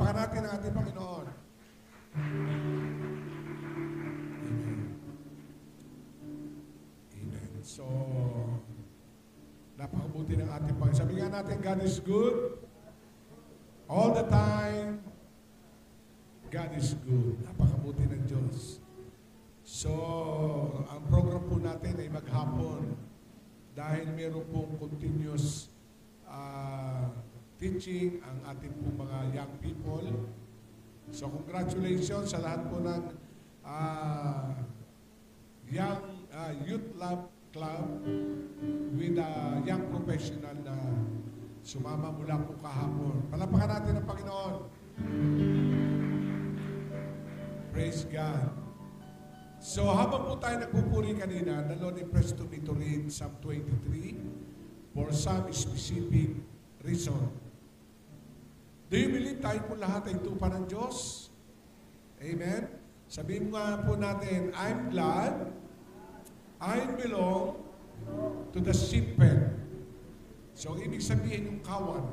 Palapakan natin ang ating Panginoon. Amen. Amen. So, napakabuti ng ating Panginoon. Sabi nga natin, God is good. All the time, God is good. Napakabuti ng Diyos. So, ang program po natin ay maghapon dahil meron pong continuous teaching ang ating pong mga young people. So, congratulations sa lahat po ng young youth lab club with young professional na sumama mula po kahapon. Palapakan natin ang Panginoon. Praise God. So, habang po tayo nagpupuri kanina, the Lord impressed to me to read Psalm 23 for some specific reason. Do you believe tayo po lahat ay tupa ng Diyos? Amen? Sabihin nga po natin, I'm glad I belong to the sheeppen. So, ibig sabihin yung kawan.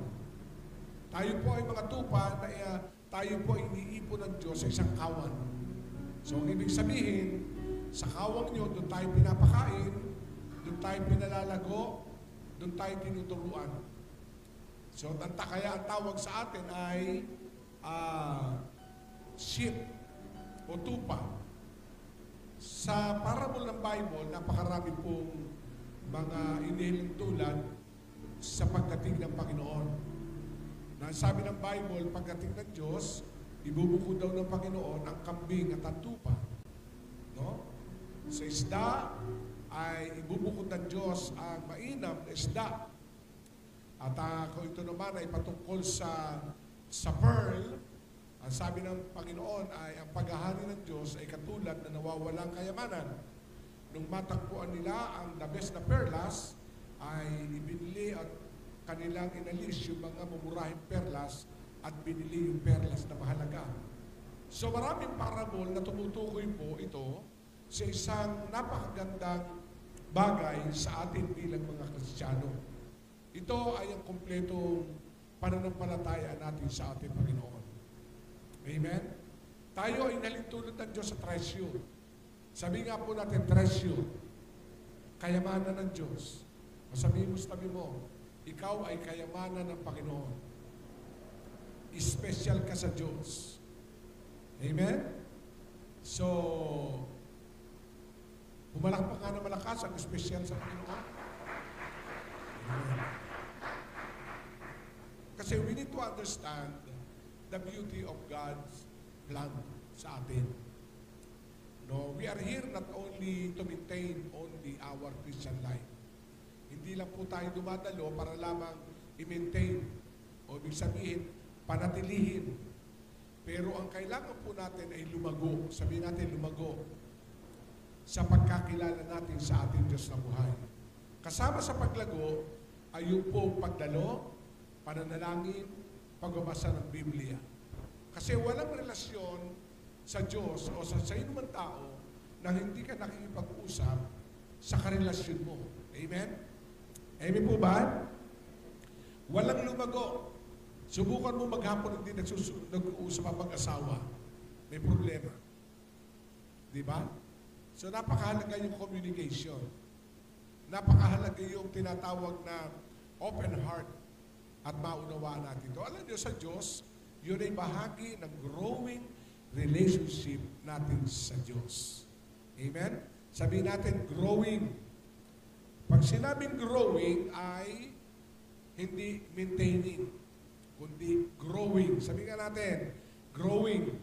Tayo po ay mga tupa na tayo po ay iniipon ng Diyos sa isang kawan. So, ibig sabihin, sa kawang nyo, doon tayo pinapakain, doon tayo pinalalago, doon tayo tinuturuan. So, kaya ang tawag sa atin ay sheep o tupa. Sa parable ng Bible, napakarami pong mga inihiling tulad sa pagdating ng Panginoon. Sabi ng Bible, pagdating ng Diyos, ibubuko daw ng Panginoon ang kambing at ang tupa. No? Sa isda, ay ibubukod ng Diyos ang mainam na isda. At kung ito naman ay patungkol sa pearl, ang sabi ng Panginoon ay ang paghahari ng Diyos ay katulad na nawawalang kayamanan. Nung matagpuan nila ang the best na perlas, ay ibinili at kanilang inalis yung mga mumurahing perlas at binili yung perlas na mahalaga. So maraming parable na tumutukoy po ito sa isang napakagandang bagay sa atin bilang mga Kristiyano. Ito ay ang kumpletong pananampalataya natin sa ating Panginoon. Amen? Tayo ay nalintulot ng Diyos sa treasure. Sabi nga po natin, treasure. Kayamanan ng Diyos. Sabihin mo sa tabi mo, ikaw ay kayamanan ng Panginoon. Special ka sa Diyos. Amen? So, pumalakpak ka na malakas ang special sa Panginoon. Amen. Kasi we need to understand the beauty of God's plan sa atin. No, we are here not only to maintain only our Christian life. Hindi lang po tayo dumadalo para lamang i-maintain o ibig sabihin, panatilihin. Pero ang kailangan po natin ay lumago. Sabihin natin lumago sa pagkakilala natin sa ating Diyos na buhay. Kasama sa paglago ay yung po pagdalo, pananalangin, pagbabasa ng Biblia. Kasi walang relasyon sa Diyos o sa inumang tao na hindi ka nakikipag-usap sa karelasyon mo. Amen? Amen po ba? Walang lumago. Subukan mo maghapon hindi nag-uusap ang mag-asawa. May problema. Di ba? So napakahalaga yung communication. Napakahalaga yung tinatawag na open heart at maunawaan natin ito. Alam niyo sa Diyos, yun ay bahagi ng growing relationship natin sa Diyos. Amen? Sabihin natin, growing. Pag sinabing growing ay hindi maintaining, kundi growing. Sabihin nga natin, growing.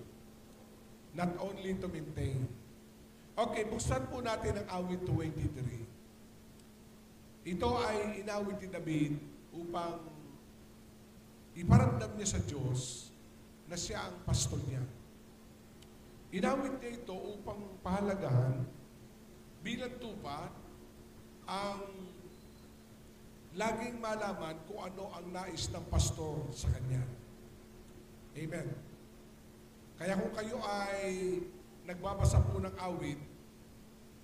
Not only to maintain. Okay, buksan po natin ang awit 23. Ito ay inawit ni David upang iparamdam niya sa Diyos na siya ang pastor niya. Inawit niya ito upang pahalagahan bilang tupa ang laging malaman kung ano ang nais ng pastor sa kanya. Amen. Kaya kung kayo ay nagbabasa po ng awit,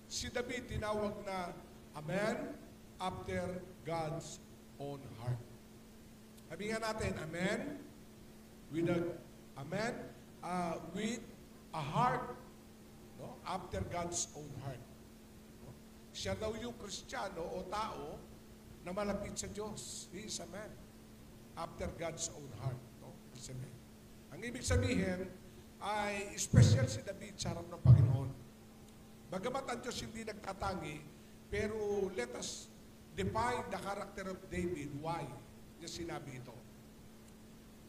si David tinawag na a man after God's own heart. Sabi nga natin, a man with a Amen? With a heart, no? After God's own heart. No? Siya daw yung Kristiyano o tao na malapit sa Diyos. He is a man after God's own heart. No? He's a man. Ang ibig sabihin ay special si David sa harap ng Panginoon. Bagamat ang Diyos hindi nagtatangi, pero let us define the character of David. Why niya sinabi ito?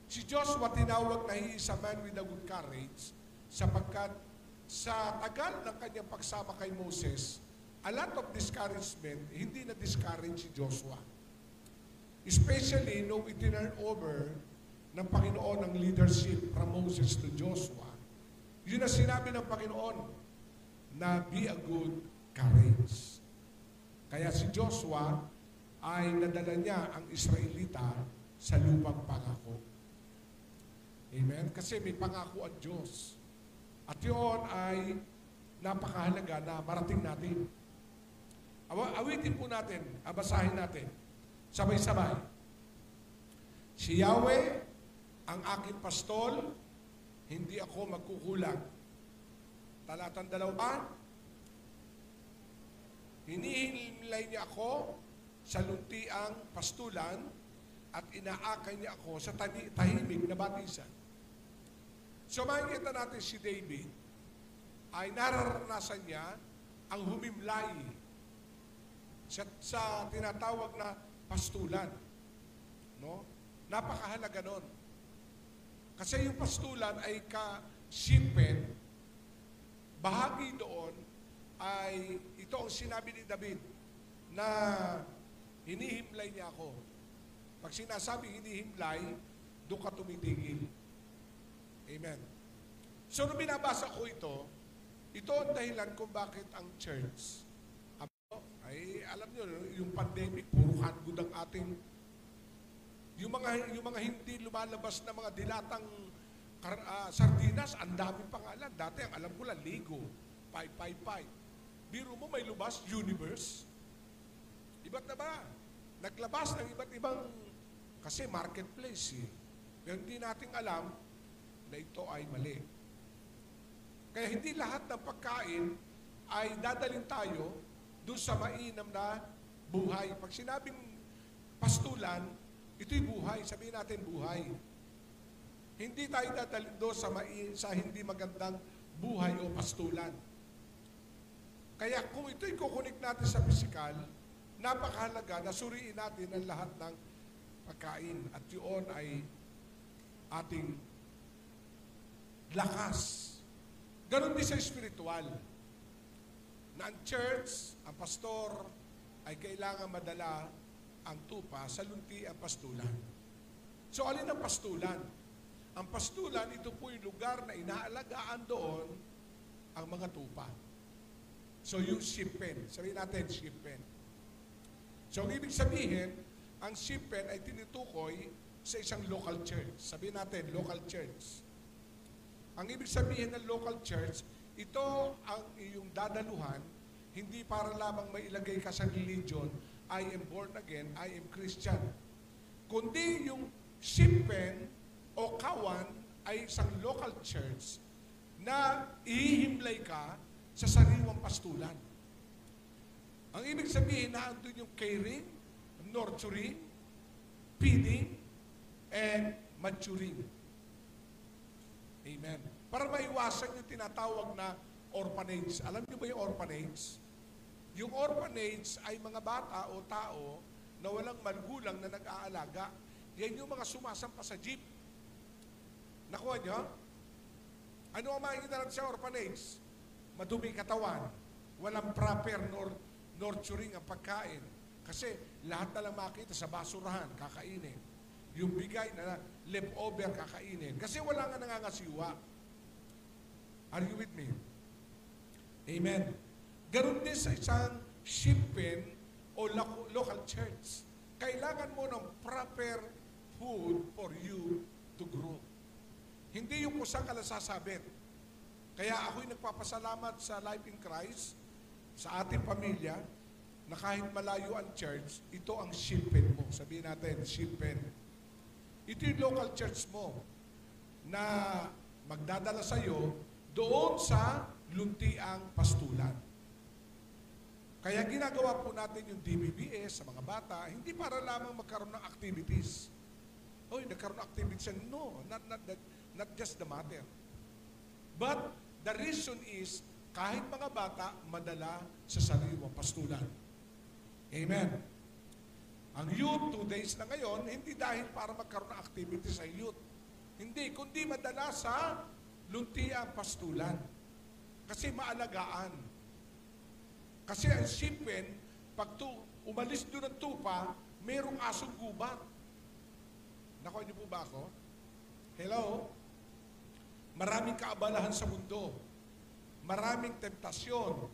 Si Joshua tinawag na he is a man with a good courage sapagkat sa tagal ng kanyang pagsama kay Moses, a lot of discouragement, hindi na-discourage si Joshua. Especially nung itinurn over ng Panginoon ang leadership from Moses to Joshua. Yun na sinabi ng Panginoon na be a good courage. Kaya si Joshua ay nadala niya ang Israelita sa lupang pangako. Amen? Kasi may pangako ang Diyos. At yun ay napakahalaga na marating natin. Awitin po natin, basahin natin. Sabay-sabay. Si Yahweh, ang aking pastol, hindi ako magkukulang. Talatang 2, hinihimlay niya ako sa luntiang pastulan at inaakay niya ako sa tahimik na batisan. So makikita natin si David ay nararanasan niya ang humimlay sa tinatawag na pastulan. No? Napakahalaga nun. Kasi yung pastulan ay ka-shipment, bahagi doon ay ito ang sinabi ni David na hinihimlay niya ako. Pag sinasabing hinihimlay, doon ka tumitigil. Amen. So, nung binabasa ko ito ang dahilan kung bakit ang church, ay alam nyo, yung pandemic, puro hangod ang ating, yung mga hindi lumalabas na mga dilatang sardinas, ang daming pangalan. Dati, ang alam ko lang, Lego, 555. Biro mo, may lubas, Universe. Iba't na ba? Naglabas ng iba't ibang, kasi marketplace eh. Pero hindi natin alam na ito ay mali. Kaya hindi lahat ng pagkain ay dadalhin tayo doon sa mainam na buhay. Pag sinabing pastulan, ito'y buhay. Sabihin natin buhay. Hindi tayo dadalhin doon sa hindi magandang buhay o pastulan. Kaya kung ito'y kukunik natin sa pisikal, napakahalaga na suriin natin ang lahat ng pagkain. At yun ay ating lakas. Ganon din sa spiritual. Na ang church, ang pastor, ay kailangan madala ang tupa sa lunti ang pastulan. So, alin ang pastulan? Ang pastulan, ito po yung lugar na inaalagaan doon ang mga tupa. So, yung shippen. Sabihin natin, shippen. So, ang ibig sabihin, ang shippen ay tinutukoy sa isang local church. Sabihin natin, local church. Ang ibig sabihin ng local church, ito ang iyong dadaluhan, hindi para lamang mailagay ka sa religion, I am born again, I am Christian. Kundi yung shippen o kawan ay isang local church na ihihimlay ka sa sariwang pastulan. Ang ibig sabihin na andun yung caring, nurturing, feeding, and maturing. Amen. Para maiwasan yung tinatawag na orphanage. Alam niyo ba yung orphanage? Yung orphanage ay mga bata o tao na walang magulang na nag-aalaga. Yan yung mga sumasampa sa jeep. Nakuha niyo? Ano ang makikita natin sa orphanage? Madumi katawan. Walang proper nurturing ang pagkain. Kasi lahat na lang makita sa basurahan, kakainin. Yung bigay na leftover, kakainin. Kasi wala nga nangangasiwa. Are you with me? Amen. Ganun din sa isang shippen o local church. Kailangan mo ng proper food for you to grow. Hindi yung kung saan ka nasasabit. Kaya ako'y nagpapasalamat sa Life in Christ, sa ating pamilya, na kahit malayo ang church, ito ang shippen mo. Sabihin natin, shippen. Ito yung local church mo na magdadala sa iyo doon sa luntiang pastulan. Kaya ginagawa po natin yung DBBS sa mga bata, hindi para lamang magkaroon ng activities. Oy, nagkaroon ng activities. No, not just the matter. But the reason is, kahit mga bata, madala sa sariwang pastulan. Amen. Ang youth, 2 days na ngayon, hindi dahil para magkaroon ng activities sa youth. Hindi, kundi madala sa luntiang pastulan. Kasi maalagaan. Kasi ang sipin, pag umalis doon ng tupa, mayroong asong gubat. Nakuha niyo po ba ako? Hello? Maraming kaabalahan sa mundo. Maraming tentasyon.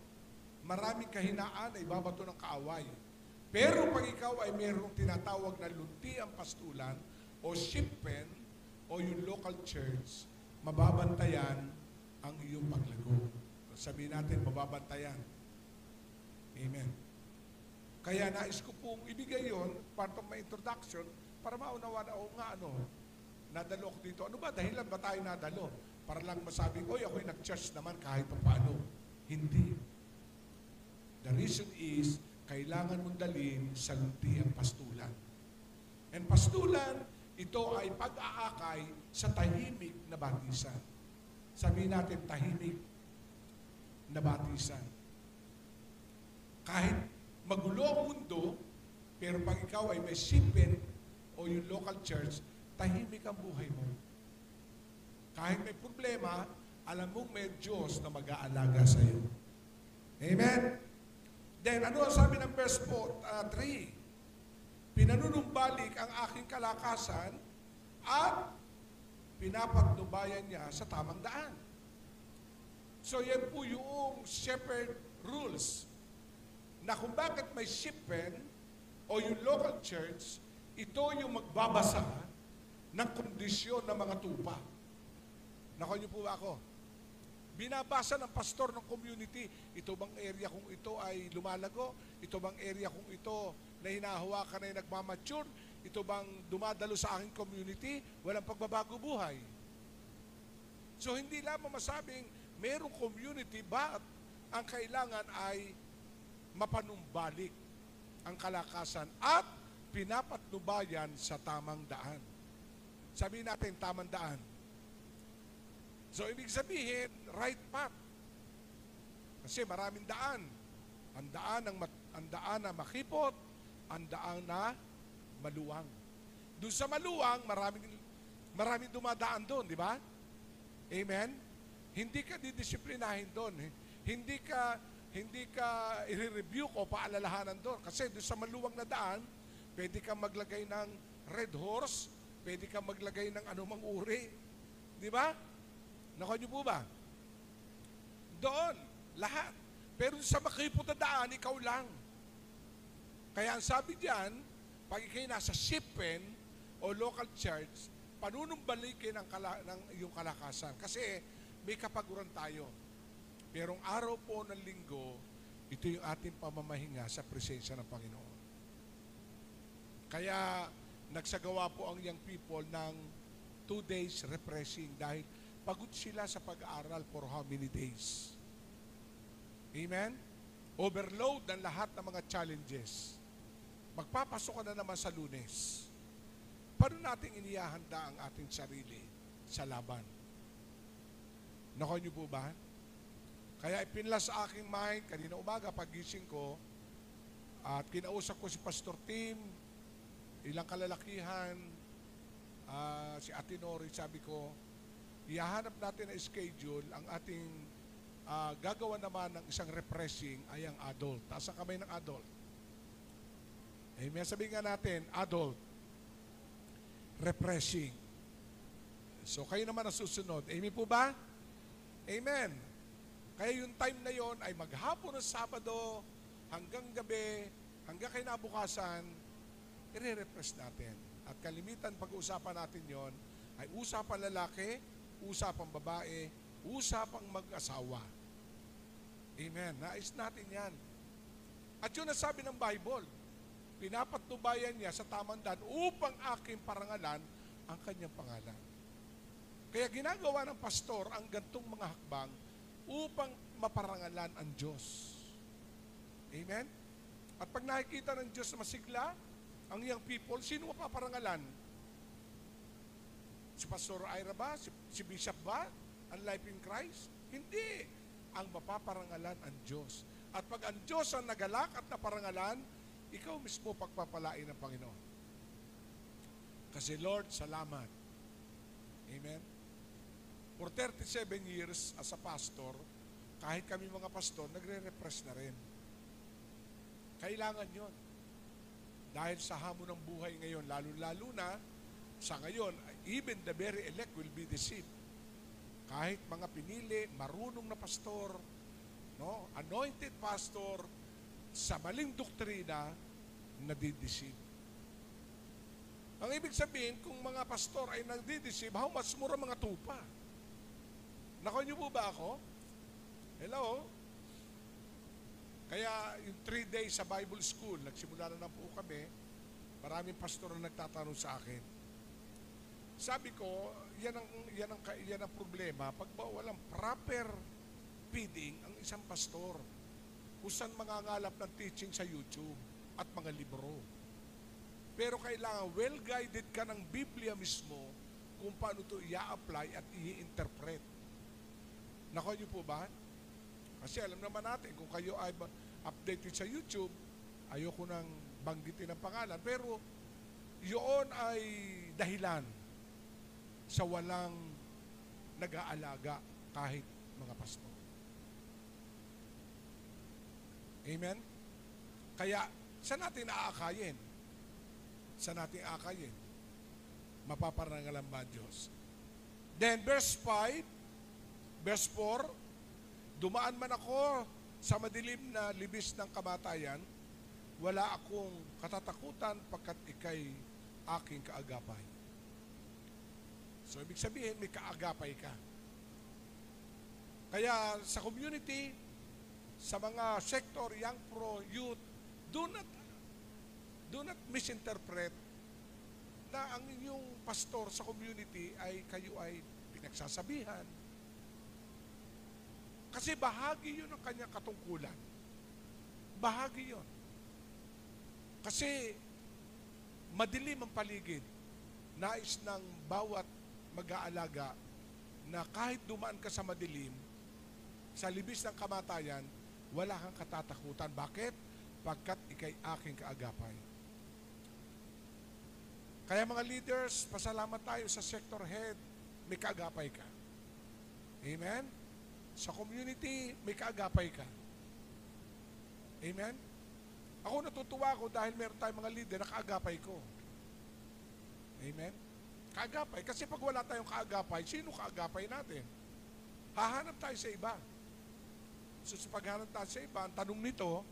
Maraming kahinaan ay babato ng kaaway. Pero pag ikaw ay mayroong tinatawag na luntiang pastulan o shippen o yung local church, mababantayan ang iyong paglago. Sabihin natin, mababantayan. Amen. Kaya nais ko pong ibigay yon, part of my introduction, para maunawa na, nadalo ko dito. Ano ba? Dahilan ba tayo nadalo? Para lang masabing, oy, ako'y nag-church naman kahit pa paano. Hindi. The reason is, kailangan mong dalhin sa luntiang pastulan. And pastulan, ito ay pag-aakay sa tahimik na batisan. Sabihin natin, tahimik na batisan. Kahit magulo ang mundo, pero pag ikaw ay may shipin o yung local church, tahimik ang buhay mo. Kahit may problema, alam mong may Diyos na mag-aalaga sa iyo. Amen? Then, ano ang sabi ng verse 3? Pinanunumbalik ang aking kalakasan at pinapatnubayan niya sa tamang daan. So, yan po yung shepherd rules na kung bakit may shippen o yung local church, ito yung magbabasa ng kondisyon ng mga tupa. Nakuha niyo po ba ako? Binabasa ng pastor ng community, ito bang area kung ito ay lumalago? Ito bang area kung ito na hinahawakan na nagmamature? Ito bang dumadalo sa aking community? Walang pagbabago buhay. So hindi lamang masabing mayroong community, but ang kailangan ay mapanumbalik ang kalakasan at pinapatnubayan sa tamang daan. Sabihin natin, tamang daan. So, ibig sabihin, right path. Kasi maraming daan. Ang daan na makipot, ang daan na maluwang. Doon sa maluwang, maraming dumadaan doon, di ba? Amen? Hindi ka didisiplinahin doon. Hindi ka i-review o paalalahanan doon. Kasi doon sa maluwang na daan, pwede kang maglagay ng red horse, pwede kang maglagay ng anumang uri. Di ba? Nakuha niyo po ba? Doon, lahat. Pero sa makipot na daan, ikaw lang. Kaya ang sabi diyan, pag ikay nasa shippen o local church, panunumbalikin ng iyong kalakasan. Kasi may kapaguran tayo. Pero ang araw po ng linggo, ito yung ating pamamahinga sa presensya ng Panginoon. Kaya nagsagawa po ang young people ng 2 days refreshing dahil pagod sila sa pag-aaral for how many days? Amen? Overload ng lahat ng mga challenges. Magpapasok ka na naman sa Lunes. Paano natin inihahanda ang ating sarili sa laban? Nakuha niyo po ba? Kaya ipinlas sa aking mind, kanina umaga, pagising ko, at kinausap ko si Pastor Tim, ilang kalalakihan, si Ate Nori, sabi ko, ihahanap natin na schedule, ang ating gagawa naman ng isang refreshing ay ang adult. Taas ang kamay ng adult. Amen. Sabihin nga natin, adult. Refreshing. So kayo naman ang susunod. Amen po ba? Amen. Kaya yung time na yon ay maghapon ng Sabado hanggang gabi, hanggang kinabukasan, i-refresh natin. At kalimitan pag-uusapan natin yon ay usapang lalaki, usapang babae, usapang mag-asawa. Amen. Nais natin yan. At yun ang sabi ng Bible. Pinapatnubayan niya sa tamang daan upang aking parangalan ang kanyang pangalan. Kaya ginagawa ng pastor ang gantong mga hakbang upang maparangalan ang Diyos. Amen? At pag nakikita ng Diyos na masigla ang young people, sino mapaparangalan? Si Pastor Ira ba? Si Bishop ba? Ang Life in Christ? Hindi. Ang mapaparangalan ang Diyos. At pag ang Diyos ang nagalak at naparangalan, ikaw mismo pagpapalain ng Panginoon. Kasi Lord, salamat. Amen? For 37 years as a pastor, kahit kami mga pastor, nagre-repress na rin. Kailangan yon. Dahil sa hamon ng buhay ngayon, lalo-lalo na sa ngayon, even the very elect will be deceived. Kahit mga pinili, marunong na pastor, no, anointed pastor, sa maling doktrina, nadideceive. Ang ibig sabihin, kung mga pastor ay nadideceive, how much more mga tupa? Nako niyo po ba ako? Hello? Kaya yung 3 days sa Bible School, nagsimula na po kami, maraming pastor na nagtatanong sa akin. Sabi ko, yan ang problema. Pag ba walang proper feeding ang isang pastor, kung saan mangangalap ng teaching sa YouTube at mga libro. Pero kailangan well-guided ka ng Biblia mismo kung paano ito i-apply at i-interpret. Nako niyo po ba? Kasi alam naman natin, kung kayo ay updated sa YouTube, ayoko nang banggitin ang pangalan, pero yun ay dahilan sa walang nag-aalaga kahit mga pastor. Amen? Kaya, saan natin aakayin? Saan natin aakayin? Mapaparangalan ba Diyos? Then, verse 5, verse 4, dumaan man ako sa madilim na libis ng kamatayan, wala akong katatakutan pagkat ikay aking kaagapay. So, ibig sabihin, may kaagapay ka. Kaya sa community, sa mga sector, young pro, youth, do not misinterpret na ang inyong pastor sa community ay kayo ay pinagsasabihan. Kasi bahagi yun ng kanyang katungkulan. Bahagi yun. Kasi madilim ang paligid. Nais ng bawat mag-aalaga na kahit dumaan ka sa madilim, sa libis ng kamatayan, wala kang katatakutan. Bakit? Pagkat ikay aking kaagapay. Kaya mga leaders, pasalamat tayo sa sector head, may kaagapay ka. Amen? Sa community, may kaagapay ka. Amen? Ako natutuwa ako dahil meron tayong mga leader na kaagapay ko. Amen? Kaagapay. Kasi pag wala tayong kaagapay, sino kaagapay natin? Hahanap tayo sa iba. So sa paghanap tayo sa iba, ang tanong nito,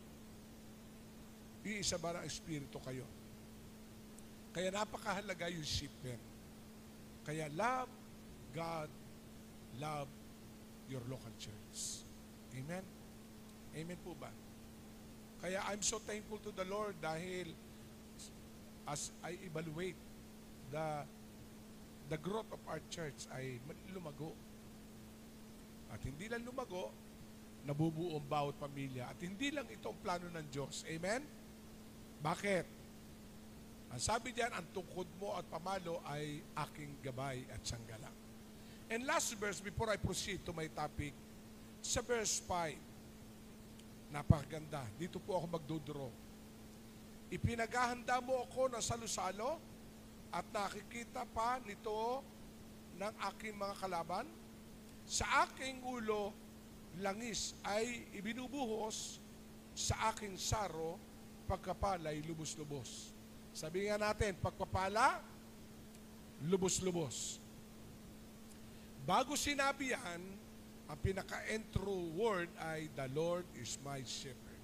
iisa ba ng Espiritu kayo? Kaya napakahalaga yung shipment. Kaya love God, love your local church. Amen? Amen po ba? Kaya I'm so thankful to the Lord dahil as I evaluate the growth of our church ay lumago. At hindi lang lumago, nabubuo ang bawat pamilya. At hindi lang ito ang plano ng Diyos. Amen? Bakit? Ang sabi diyan, ang tungkod mo at pamalo ay aking gabay at sanggala. And last verse, before I proceed to my topic, sa verse 5, napakaganda. Dito po ako magduduro. Ipinaghahanda mo ako ng salo-salo at nakikita pa nito ng aking mga kalaban. Sa aking ulo, langis ay ibinubuhos, sa aking saro, pagkapalay, lubos-lubos. Sabi nga natin, pagpapala, lubos-lubos. Bago sinabi yan, ang pinaka-intro word ay, the Lord is my shepherd.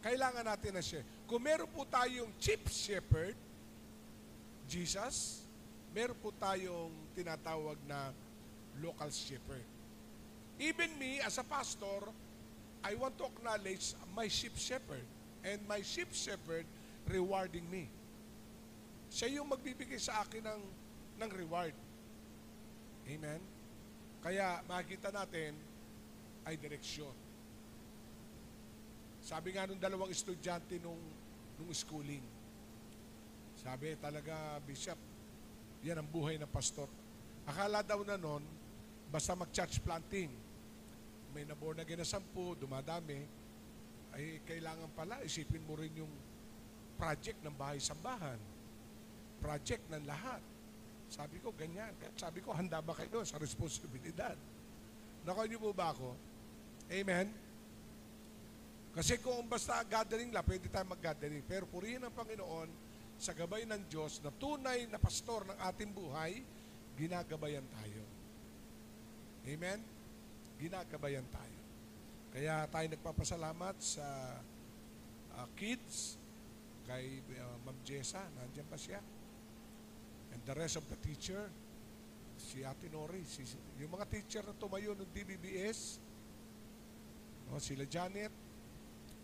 Kailangan natin na siya. Kung meron po tayong chief shepherd, Jesus, meron po tayong tinatawag na local shepherd. Even me, as a pastor, I want to acknowledge my chief shepherd. And my chief shepherd rewarding me. Siya yung magbibigay sa akin ng reward. Amen? Kaya makikita natin ay direksyon. Sabi nga nung dalawang estudyante nung schooling, sabi talaga, Bishop, yan ang buhay ng pastor. Akala daw na nun, basta mag-church planting, may naborn again na 10, dumadami, ay kailangan pala, isipin mo rin yung project ng bahay-sambahan, project ng lahat. Sabi ko, ganyan. Sabi ko, handa ba kayo sa responsibilidad? Nakuha niyo po ba ako? Amen? Kasi kung basta gathering lang, pwede tayo mag-gathering. Pero purihin ang Panginoon sa gabay ng Diyos na tunay na pastor ng ating buhay, ginagabayan tayo. Amen? Ginagabayan tayo. Kaya tayo nagpapasalamat sa kids, kay Ma'am Jessa, nandiyan pa siya. And the rest of the teacher, si Ate Nori, yung mga teacher na tumayo ng DBBS, sila Janet,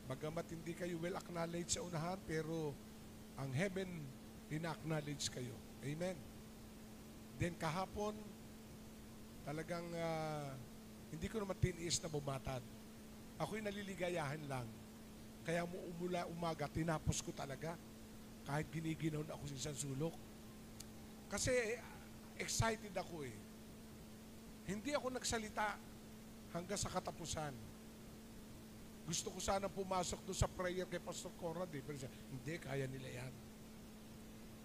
bagamat hindi kayo well acknowledged sa unahan, pero ang heaven, ina-acknowledge kayo. Amen. Then kahapon, talagang hindi ko naman tiniis na bumatad. Ako'y naliligayahan lang. Kaya umaga, tinapos ko talaga. Kahit giniginaw na ako sa isang sulok. Kasi excited ako eh. Hindi ako nagsalita hanggang sa katapusan. Gusto ko sana pumasok doon sa prayer kay Pastor Conrad eh. Pero siya, hindi, kaya nila yan.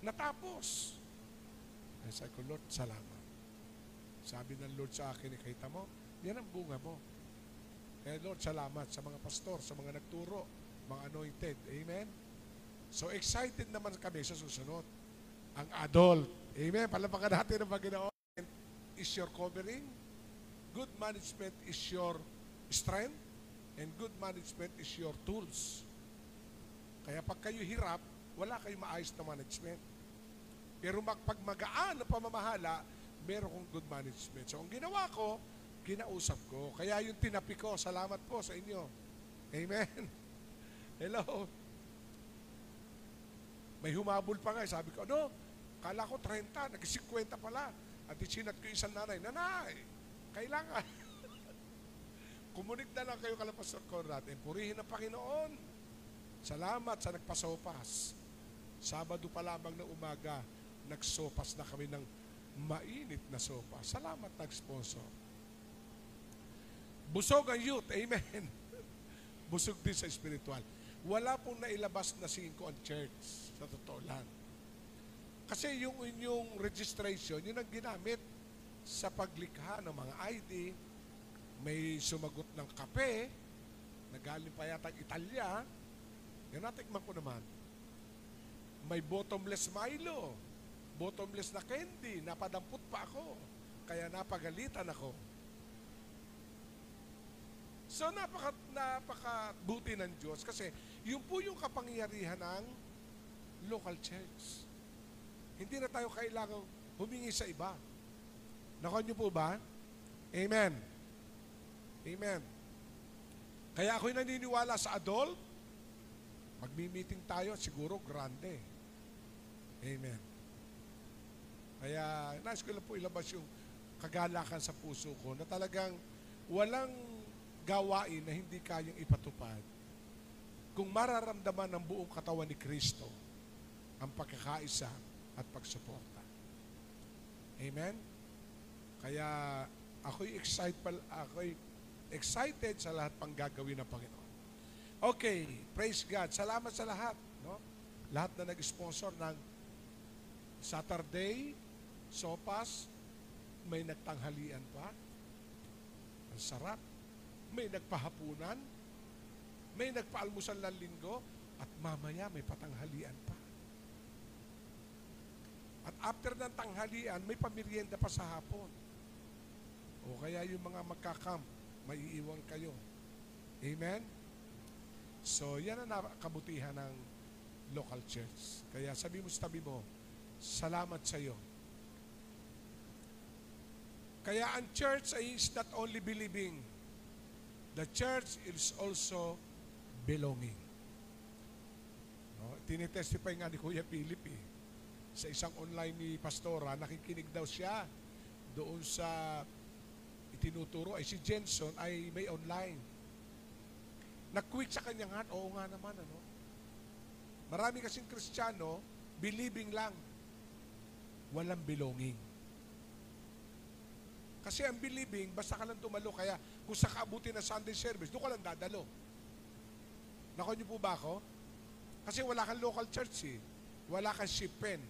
Natapos. Ay, sabi ko, Lord, salamat. Sabi ng Lord sa akin, kita mo, yan ang bunga mo. Kaya Lord, salamat sa mga pastor, sa mga nagturo, mga anointed. Amen? So excited naman kami sa susunod. Ang adult. Amen? Palapakan natin ang Panginoon. Is your covering. Good management is your strength. And good management is your tools. Kaya pag kayo hirap, wala kayong maayos na management. Pero pag magaan ang pamamahala, meron kong good management. So ang ginawa ko, kinausap ko. Kaya yung tinapi ko, salamat po sa inyo. Amen. Hello. May humabol pa nga. Sabi ko, ano? Kala ko 30, nag-50 pala. At isinat ko isang nanay, nanay, kailangan. Kumunik na lang kayo kala Pastor Conrad. Purihin ang Panginoon. Salamat sa nagpasopas. Sabado pa lamang na umaga, nagsopas na kami ng mainit na sopa. Salamat nag-sponsor. Busog ang youth. Amen. Busog din sa spiritual. Wala pong nailabas na 5 ang church. Sa totoo lang. Kasi yung inyong registration, yun ang ginamit sa paglikha ng mga ID. May sumagot ng kape, nagaling pa yata Italia. Yan, natikman ko naman. May bottomless Milo, bottomless na candy, napadampot pa ako. Kaya napagalitan ako. So napakabuti ng Diyos kasi yun po yung kapangyarihan ng local church. Hindi na tayo kailangang humingi sa iba. Nakuha niyo po ba? Amen. Amen. Kaya ako'y naniniwala sa adult, magmi-meeting tayo, siguro grande. Amen. Kaya nais ko lang po ilabas yung kagalakan sa puso ko na talagang walang gawain na hindi kayang ipatupad kung mararamdaman ng buong katawan ni Kristo ang pagkakaisa at pagsuporta. Amen? Kaya ako'y excited sa lahat pang gagawin ng Panginoon. Okay, praise God. Salamat sa lahat. No? Lahat na nag-sponsor ng Saturday, sopas, may nagtanghalian pa. Ang sarap. May nagpahapunan. May nagpaalmusal ng linggo. At mamaya may patanghalian pa. At after ng tanghalian, may pamerienda pa sa hapon. O kaya yung mga magkakamp, maiiwan kayo. Amen? So, yan ang kabutihan ng local church. Kaya sabi mo sa tabi mo, salamat sa iyo. Kaya ang church is not only believing. The church is also belonging. No? Tinitestify nga ni Kuya Philip sa isang online ni Pastora, nakikinig daw siya doon sa itinuturo ay si Jenson ay may online. Nag-quick sa kanyang heart, oo nga naman, ano? Marami kasing Kristiyano, believing lang, walang belonging. Kasi ang believing, basta ka lang dumalo, kaya kung sa kaabuti ng Sunday service, doon ka lang dadalo. Nako niyo po ba ako? Kasi wala kang local church eh. Wala kang ship pen.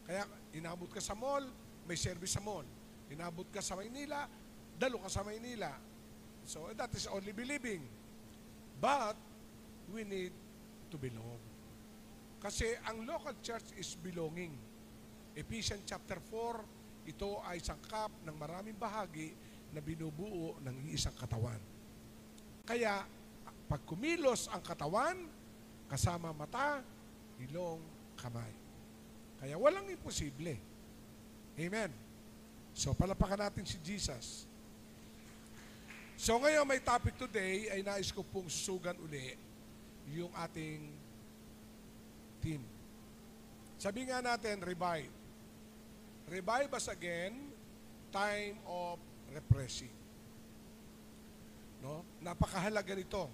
Kaya inabot ka sa mall, may service sa mall. Inabot ka sa Maynila, dalo ka sa Maynila. So that is only believing. But we need to belong. Kasi ang local church is belonging. Ephesians chapter 4, ito ay sangkap ng maraming bahagi na binubuo ng iisang katawan. Kaya, pag kumilos ang katawan, kasama mata, ilong, kamay. Kaya walang imposible. Amen. So, palapakan natin si Jesus. So, ngayon may topic today ay nais ko pong susugan uli yung ating team. Sabi nga natin, revive. Revive us again, time of refreshing. No? Napakahalaga nito.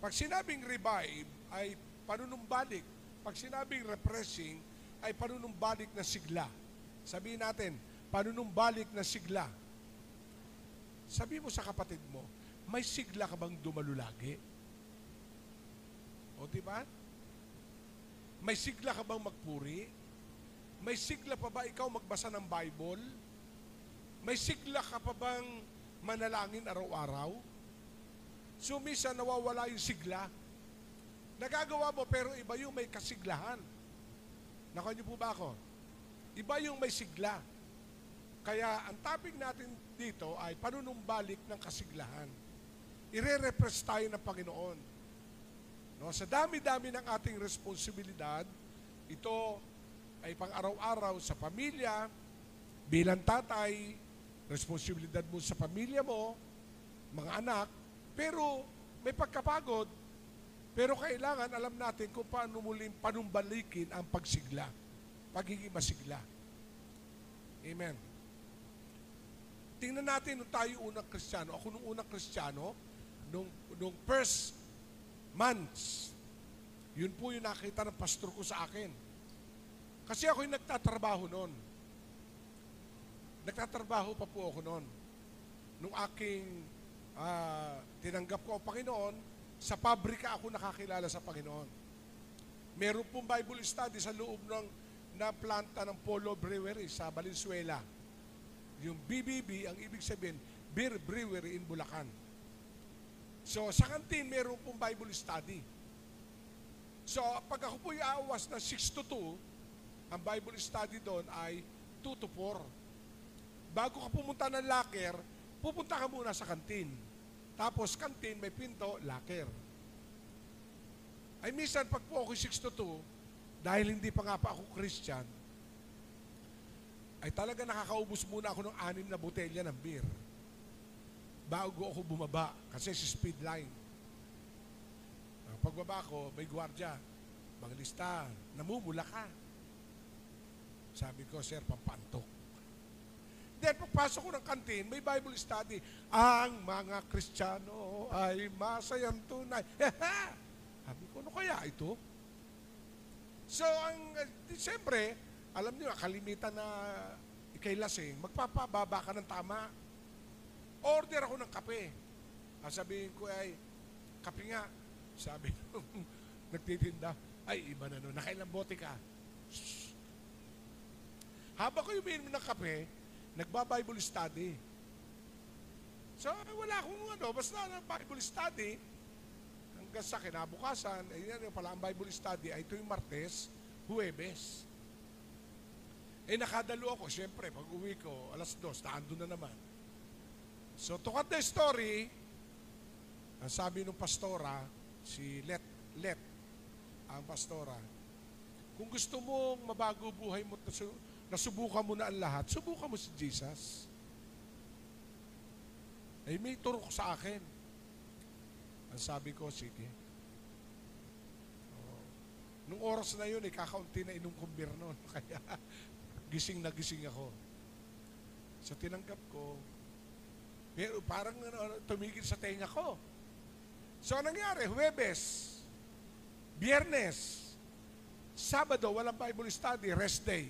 Pag sinabing revive ay panunumbalik. Pag sinabing refreshing ay panunumbalik na sigla. Sabihin natin, panunumbalik na sigla. Sabi mo sa kapatid mo, may sigla ka bang dumalo lagi? O diba? May sigla ka bang magpuri? May sigla pa ba ikaw magbasa ng Bible? May sigla ka pa bang manalangin araw-araw? So, minsan nawawala yung sigla. Nagagawa mo, pero iba yung may kasiglahan. Nakuha niyo po ba ako? Iba yung may sigla. Kaya, ang topic natin dito ay panunumbalik ng kasiglahan. Ire-repress tayo ng Panginoon. No, sa dami-dami ng ating responsibilidad, ito ay pang-araw-araw sa pamilya, bilang tatay, responsibilidad mo sa pamilya mo, mga anak, pero may pagkapagod. Pero kailangan alam natin kung paano muling panumbalikin ang pagsigla, pagiging masigla. Amen. Tingnan natin nung tayo unang Kristiyano. Ako nung unang Kristiyano, nung first months, yun po yung nakita ng pastor ko sa akin. Kasi ako yung nagtatrabaho noon. Nagtatrabaho pa po ako noon. Nung aking tinanggap ko ang Panginoon, sa pabrika ako nakakilala sa Panginoon. Meron pong Bible study sa loob na planta ng Polo Brewery sa Valenzuela. Yung BBB, ang ibig sabihin, Beer Brewery in Bulacan. So, sa kantin, meron pong Bible study. So, pag ako po iawas na 6 to 2, ang Bible study doon ay 2 to 4. Bago ka pumunta ng locker, pupunta ka muna sa kantin. Tapos, kantin, may pinto, locker. Ay, minsan, pag po ako 6 to 2, dahil hindi pa nga pa ako Christian, ay talaga nakakaubos muna ako ng 6 na botelya ng beer. Bago ako bumaba, kasi si speed line. Pagbaba ko, may gwardiya. Maglista, namumula ka. Sabi ko, sir, pampantok. Then, pagpasok ko ng kantin, may Bible study. Ang mga Kristiyano ay masayang tunay. Sabi ko, ano kaya ito? So, siyempre, alam niyo, kalimitan na ikay lasing, magpapababa ka ng tama. Order ako ng kape. Sabihin ko ay, kape nga. Sabi nung nagtitinda, ay iba na nun, nakailang bote ka. Shhh. Habang ko umiinom ng kape, nagba-Bible study. So, wala akong basta na Bible study, hanggang sa kinabukasan, yan yung pala ang Bible study, ay ito yung Martes, Huwebes. Nakadalo ako, siyempre, pag uwi ko, 2:00, naandun na naman. So, to cut the story, ang sabi ng pastora, si Let, ang pastora, kung gusto mong mabago buhay mo, nasubukan mo na ang lahat, subukan mo si Jesus. May turok sa akin. Ang sabi ko, sige. Nung oras na yun, kakaunti na inom kong beer noon. Kaya, gising na gising ako. So tinanggap ko, pero parang tumigil sa tenga ko. So nangyari, Huwebes, Biyernes, Sabado, walang Bible study, rest day.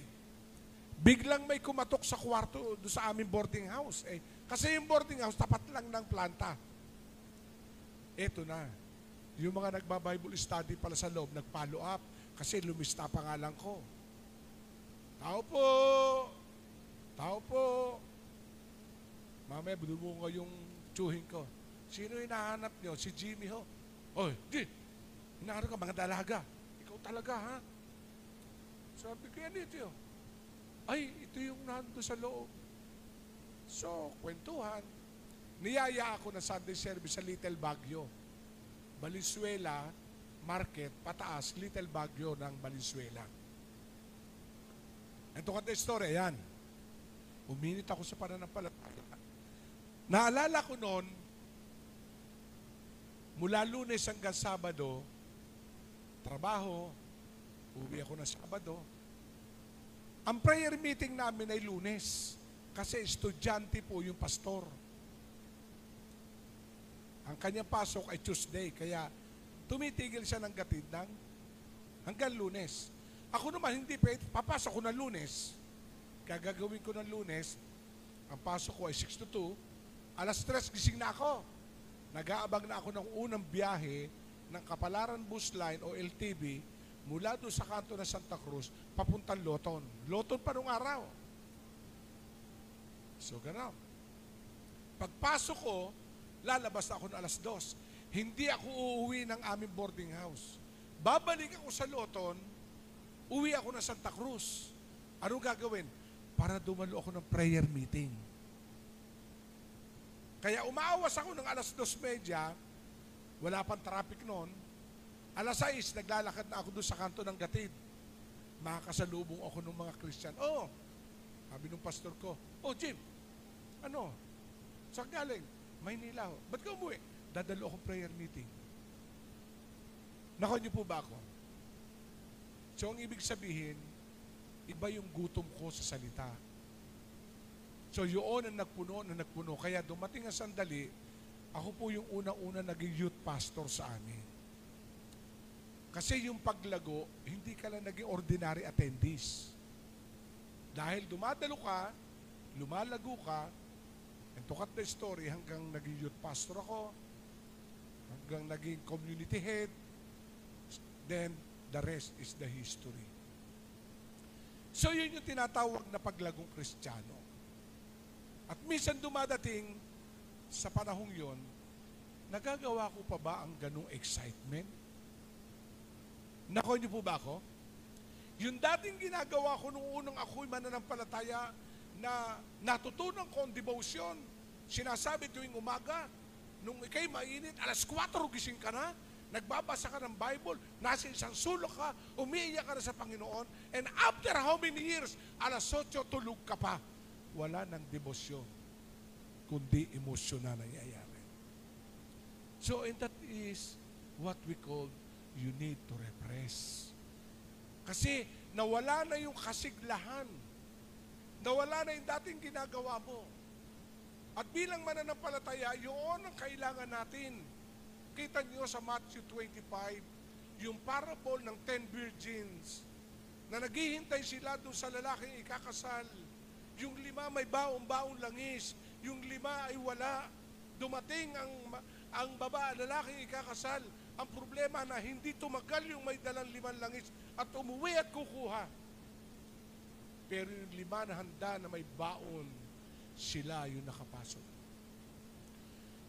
Biglang may kumatok sa kwarto doon sa aming boarding house. Kasi yung boarding house, tapat lang ng planta. Eto na. Yung mga nagba-Bible study pala sa loob, nag-follow up. Kasi lumista pangalan ko. Tao po! Tao po! Mamaya, binubunga yung tsuhin ko. Sino hinahanap nyo? Si Jimmy ho. Oy, di! Hinahanap ka, mga dalaga. Ikaw talaga, ha? Sabi ko, yan ito yun. Ay, ito yung nando sa loob. So, kwentuhan. Niyaya ako na Sunday service sa Little Baguio. Valenzuela Market, pataas, Little Baguio ng Valenzuela. Ito kanta story, yan. Uminit ako sa pananampalataya. Naalala ko noon, mula Lunes hanggang Sabado, trabaho, uwi ako na Sabado. Ang prayer meeting namin ay Lunes kasi estudyante po yung pastor. Ang kanyang pasok ay Tuesday, kaya tumitigil siya ng gatid hanggang Lunes. Ako naman hindi pwede, papasok ko ng Lunes. Gagawin ko ng Lunes, ang pasok ko ay 6 to 2, alas 3 gising na ako. Nag-aabang na ako ng unang biyahe ng Kapalaran Bus Line o LTV mula doon sa kanto ng Santa Cruz papuntang Loton. Loton pa nung araw. So, gano'n. Pagpasok ko, lalabas na ako ng alas 2. Hindi ako uuwi ng aming boarding house. Babalik ako sa Loton, uwi ako ng Santa Cruz. Anong gagawin? Para dumalo ako ng prayer meeting. Kaya umaawas ako ng alas 2:30, wala pang traffic noon. Alas 6, naglalakad na ako doon sa kanto ng Gatid. Makakasalubong ako ng mga Christian. Oh, sabi ng pastor ko, oh Jim, ano? Saan galing? Maynila. Ba't ka umuwi? Dadalo akong prayer meeting. Nako niyo po ba ako? So ang ibig sabihin, iba yung gutom ko sa salita. So yun ang nagpuno. Kaya dumating ang sandali, ako po yung unang-una naging youth pastor sa amin. Kasi yung paglago, hindi ka lang naging ordinary attendees. Dahil dumadalo ka, lumalago ka, and to cut the story, hanggang naging youth pastor ako, hanggang naging community head, then the rest is the history. So yun yung tinatawag na paglagong Kristiyano. At minsan dumadating sa panahong yon, nagagawa ko pa ba ang ganung excitement? Nako niyo po ba ako? Yung dating ginagawa ko nung unang ako'y mananampalataya na natutunan ko ang devotion, sinasabi tuwing umaga, nung ikay mainit, alas 4 gising ka na, nagbabasa ka ng Bible, nasa isang sulok ka, umiiyak ka na sa Panginoon, and after how many years, alas 8 tulog ka pa. Wala ng debosyon, kundi emosyon na nangyayari. So, and that is what we call you need to repress. Kasi nawala na yung kasiglahan. Nawala na yung dating ginagawa mo. At bilang mananampalataya, yun ang kailangan natin. Kita niyo sa Matthew 25, yung parable ng 10 virgins na naghihintay sila doon sa lalaking ikakasal. Yung 5 may baong-baong langis, yung 5 ay wala. Dumating ang lalaking ikakasal. Ang problema na hindi tumagal yung may dalang 5 langis at umuwi at kukuha. Pero yung 5 na handa na may baon, sila yung nakapasok.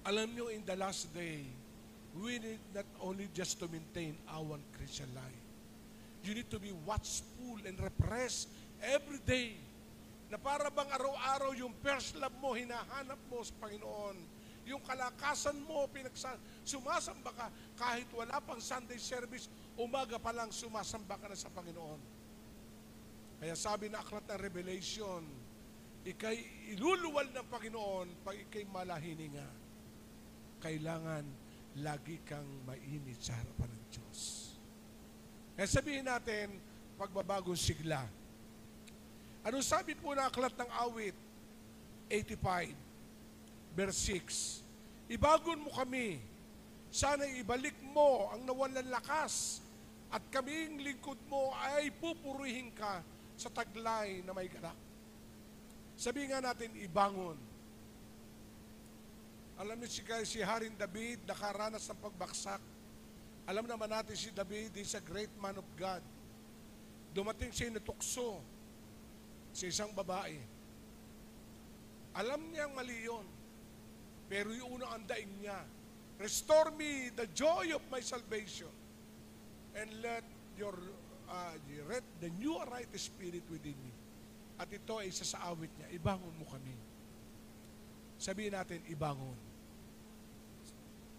Alam nyo, in the last day, we need not only just to maintain our Christian life. You need to be watchful and repress every day. Na para bang araw-araw yung first love mo, hinahanap mo sa Panginoon. Yung kalakasan mo, sumasamba ka, kahit wala pang Sunday service, umaga pa lang sumasamba ka na sa Panginoon. Kaya sabi na aklat ng Revelation, ikay iluluwal ng Panginoon pag ikay malahininga. Kailangan lagi kang mainit sa harapan ng Diyos. Kaya sabihin natin, pagbabagong sigla. Anong sabi po na aklat ng awit? 85, verse 6. Ibagon mo kami, sana ibalik mo ang nawalan lakas, at kaming lingkod mo ay pupurihin ka sa taglay na may ganap. Sabihin nga natin, ibangon. Alam niyo si Haring David, nakaranas ng pagbaksak. Alam naman natin si David is a great man of God. Dumating siya natukso sa isang babae. Alam niyang mali yun. Pero yung unang andaing niya, restore me the joy of my salvation, and let the new right spirit within me. At ito ay isa sa awit niya, ibangon mo kami. Sabihin natin, ibangon.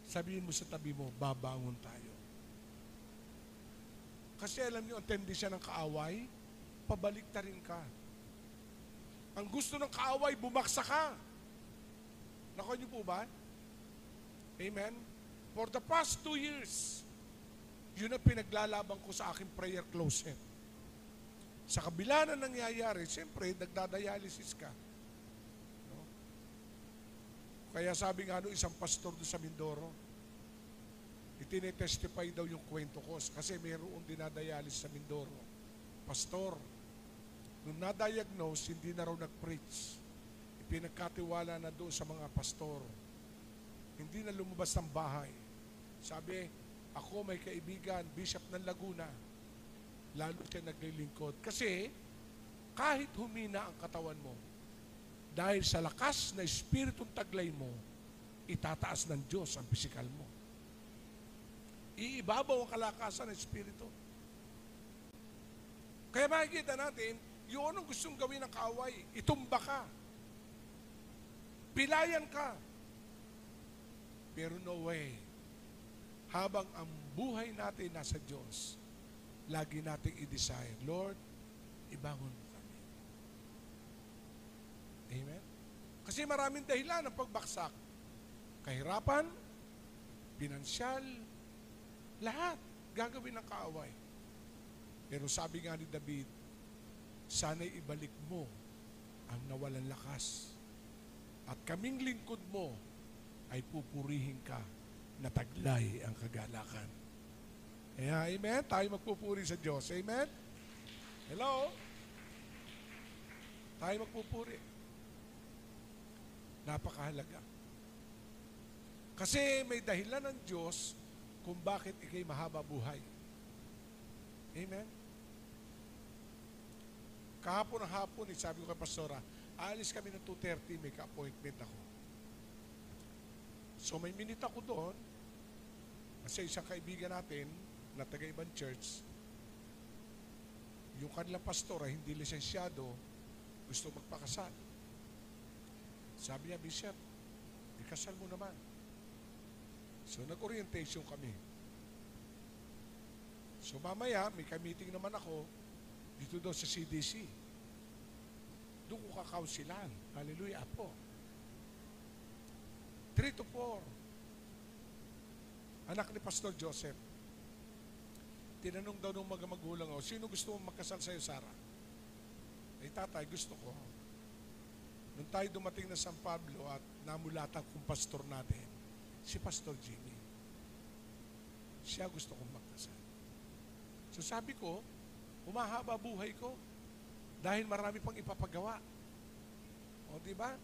Sabihin mo sa tabi mo, babangon tayo. Kasi alam niyo, ang tendensya ng kaaway, pabalik ta rin ka. Ang gusto ng kaaway, bumaksa ka. Nakuha niyo po ba? Amen? For the past 2 years, yun ang pinaglalaban ko sa aking prayer closet. Sa kabila na nangyayari, siyempre, nagdadialysis ka. No? Kaya sabi nga isang pastor doon sa Mindoro, itinetestify daw yung kwento ko kasi mayroong dinadialysis sa Mindoro. Pastor, nung na-diagnose, hindi na raw nag-preach. Ipinagkatiwala na doon sa mga pastor. Hindi na lumabas ng bahay. Sabi, ako may kaibigan, Bishop ng Laguna. Lalo siya naglilingkod. Kasi, kahit humina ang katawan mo, dahil sa lakas na espiritong taglay mo, itataas ng Diyos ang pisikal mo. Iibabaw ang kalakasan ng espiritu. Kaya makikita natin, yung anong gustong gawin ng kaaway, itumba ka. Pilayan ka. Pero no way. Habang ang buhay natin nasa Diyos, lagi nating i-desire, Lord, ibangon mo kami. Amen? Kasi maraming dahilan ng pagbaksak. Kahirapan, pinansyal, lahat gagawin ng kaaway. Pero sabi nga ni David, sana'y ibalik mo ang nawalan lakas. At kaming lingkod mo ay pupurihin ka na taglay ang kagalakan. Kaya, amen? Tayo magpupuri sa Diyos. Amen? Hello? Tayo magpupuri. Napakahalaga. Kasi may dahilan ng Diyos kung bakit ikay mahaba buhay. Amen? Kahapon na hapon, sabi ko kay Pastora, alis kami ng 2:30, may ka-appointment ako. So may minute ako doon, kasi isang kaibigan natin, na taga-ibang church, yung kanilang pastora, hindi lisensyado, gusto magpakasal. Sabi niya, Bishop, ikasal mo naman. So, nag-orientation kami. So, mamaya, may ka-meeting naman ako dito daw sa CDC. Doon ko kakausilan. Hallelujah po. 3 to 4. Anak ni Pastor Joseph. Tinanong daw ng mga magulang ko, sino gusto mong magkasal sa'yo, Sarah? Eh, tatay, gusto ko. Nung tayo dumating na San Pablo at namulatan kong pastor natin, si Pastor Jimmy. Siya gusto kong magkasal. So sabi ko, humahaba buhay ko dahil marami pang ipapagawa. O diba?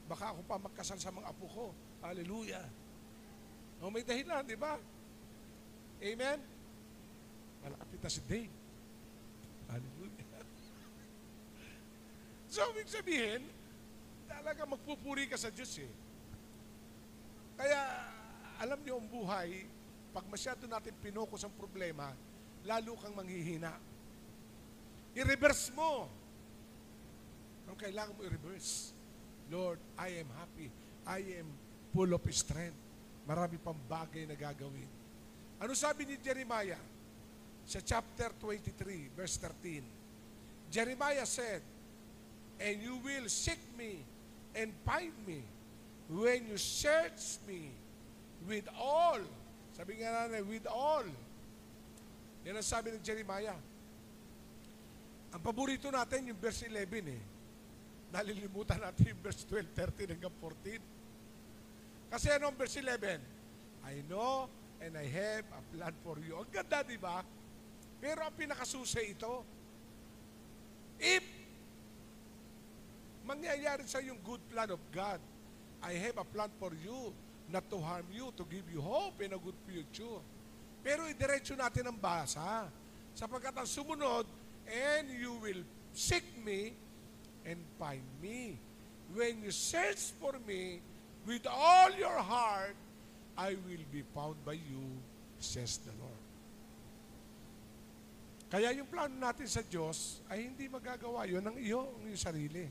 Baka ako pa magkasal sa mga apo ko. Hallelujah. O may dahilan, diba? Amen? Malapit na si Dave. Hallelujah. So, ibig sabihin, talaga magpupuri ka sa Diyos eh. Kaya, alam niyo ang buhay, pag masyado natin pinokos ang problema, lalo kang manghihina. I-reverse mo. Ang kailangan mo i-reverse. Lord, I am happy. I am full of strength. Marami pang bagay na gagawin. Ano sabi ni Jeremiah? Sa chapter 23, verse 13. Jeremiah said, and you will seek me and find me when you search me with all. Sabi nga natin, with all. Yan ang sabi ng Jeremiah. Ang paborito natin, yung verse 11 eh. nalilimutan natin yung verse 12, 13 hanggang 14. Kasi anong verse 11? I know and I have a plan for you. Ang ganda, di ba? Pero ang pinakasusi ito, if mangyayari sa yung good plan of God, I have a plan for you, not to harm you, to give you hope and a good future. Pero idiretso natin ang basa, sapagkat ang sumunod, and you will seek me and find me. When you search for me with all your heart, I will be found by you, says the Lord. Kaya yung plano natin sa Diyos ay hindi magagawa yun ng iyong sarili.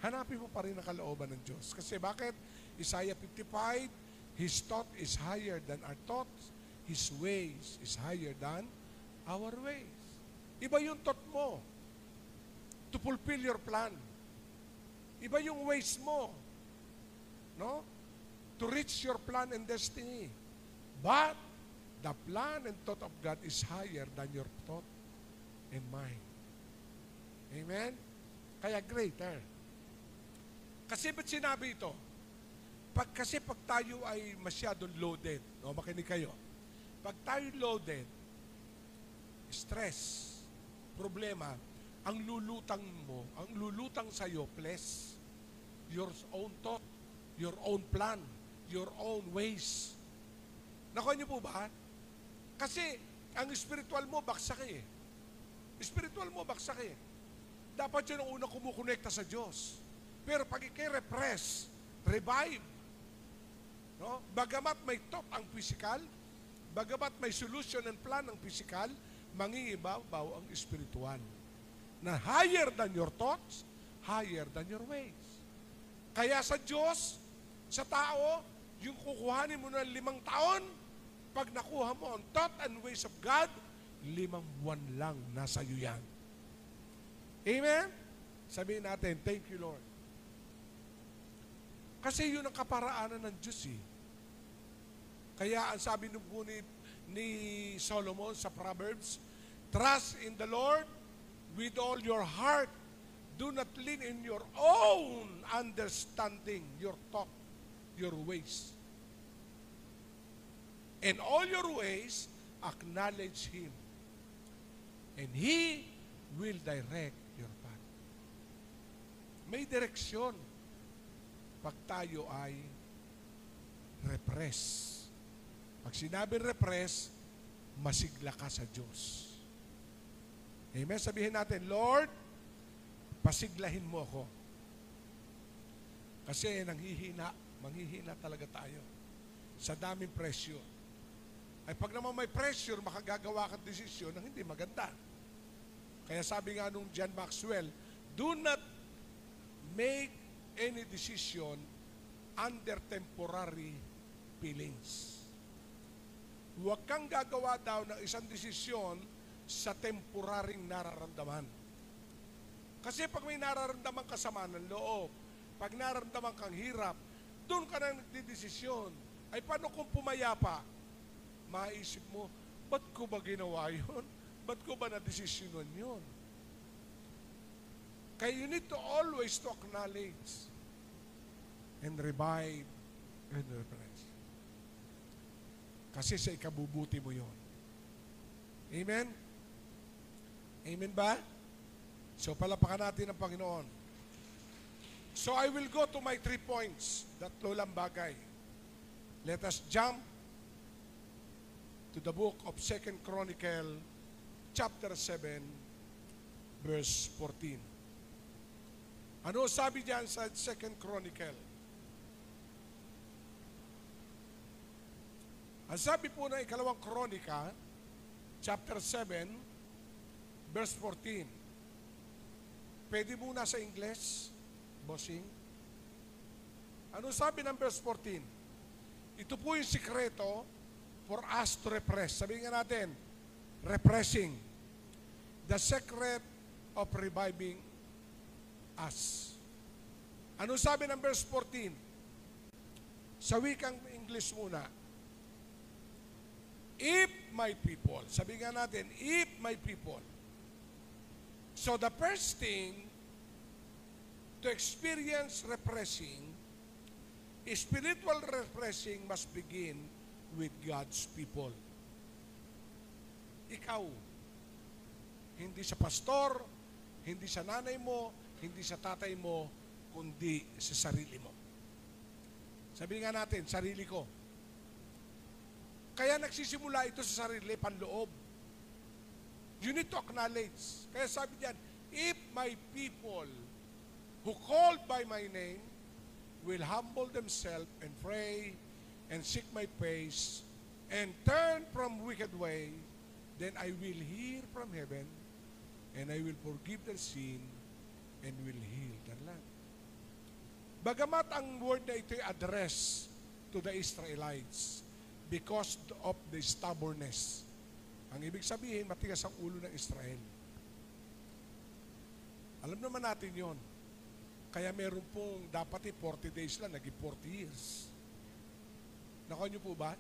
Hanapin mo pa rin ang kalooban ng Diyos. Kasi bakit? Isaiah 55, His thought is higher than our thoughts. His ways is higher than our ways. Iba yung thought mo to fulfill your plan. Iba yung ways mo, no? To reach your plan and destiny. But the plan and thought of God is higher than your thought and mind. Amen? Kaya greater. Kasi ba't sinabi ito? Kasi pag tayo ay masyadong loaded, no, makinig kayo. Pag tayo loaded, stress, problema, ang lulutang sa'yo, flesh, your own thought, your own plan, your own ways. Nakuha niyo po ba? Kasi ang spiritual mo, baksak eh. Spiritual mo, baksak eh. Dapat yun ang unang kumukonekta sa Diyos. Pero pag i-repress, revive, no? Bagamat may thought ang physical, bagamat may solution and plan ang physical, mangingibabaw ang spiritual. Na higher than your thoughts, higher than your ways. Kaya sa Diyos, sa tao, yung kukuhanin mo ng 5 taon, pag nakuha mo ang thought and ways of God, 5 buwan lang nasa iyo yan. Amen? Sabihin natin, thank you Lord. Kasi yun ang kaparaanan ng Diyos eh. Kaya ang sabi ni Solomon sa Proverbs, trust in the Lord with all your heart. Do not lean in your own understanding, your thought, your ways. In all your ways, acknowledge Him. And He will direct your path. May direksyon pag tayo ay repress. Pag sinabi repress, masigla ka sa Diyos. Amen? Sabihin natin, Lord, pasiglahin mo ako. Kasi manghihina talaga tayo sa daming pressure. Ay pag naman may pressure, makagagawa kang desisyon na hindi maganda. Kaya sabi nga nung John Maxwell, do not make any decision under temporary feelings. Huwag kang gagawa daw ng isang desisyon sa temporaring nararamdaman. Kasi pag may nararamdaman ka sama ng loob, pag nararamdaman kang hirap, doon ka na nagdidesisyon. Ay paano kung pumayapa? Maisip mo, ba't ko ba ginawa yun? Ba't ko ba na-desisyonan yun? Kaya you need to always to acknowledge and revive and repress. Kasi sa ikabubuti mo yun. Amen? Amen ba? So palapakan natin ang Panginoon. So I will go to my 3 points. Tatlo lang bagay. Let us jump to the book of 2 Chronicle, chapter 7, verse 14. Ano sabi diyan sa 2 Chronicle? Ang sabi po na ikalawang Kronika, chapter 7, verse 14. Pwede muna sa English, bossing. Ano sabi ng verse 14? Ito po yung sikreto for us to repress. Sabihin nga natin, repressing. The secret of reviving us. Ano sabi ng verse 14? Sa wikang English muna. If my people, sabi nga natin, if my people. So the first thing to experience refreshing, spiritual refreshing must begin with God's people. Ikaw, hindi sa pastor, hindi sa nanay mo, hindi sa tatay mo, kundi sa sarili mo. Sabi nga natin, sarili ko. Kaya nagsisimula ito sa sarili, panloob. You need to acknowledge. Kaya sabi diyan, if my people who called by my name will humble themselves and pray and seek my face and turn from wicked way, then I will hear from heaven and I will forgive their sin and will heal their land. Bagamat ang word na ito'y address to the Israelites because of the stubbornness. Ang ibig sabihin, matigas ang ulo ng Israel. Alam naman natin yon. Kaya meron pong dapat 40 days lang, naging 40 years. Nakuha niyo po ba?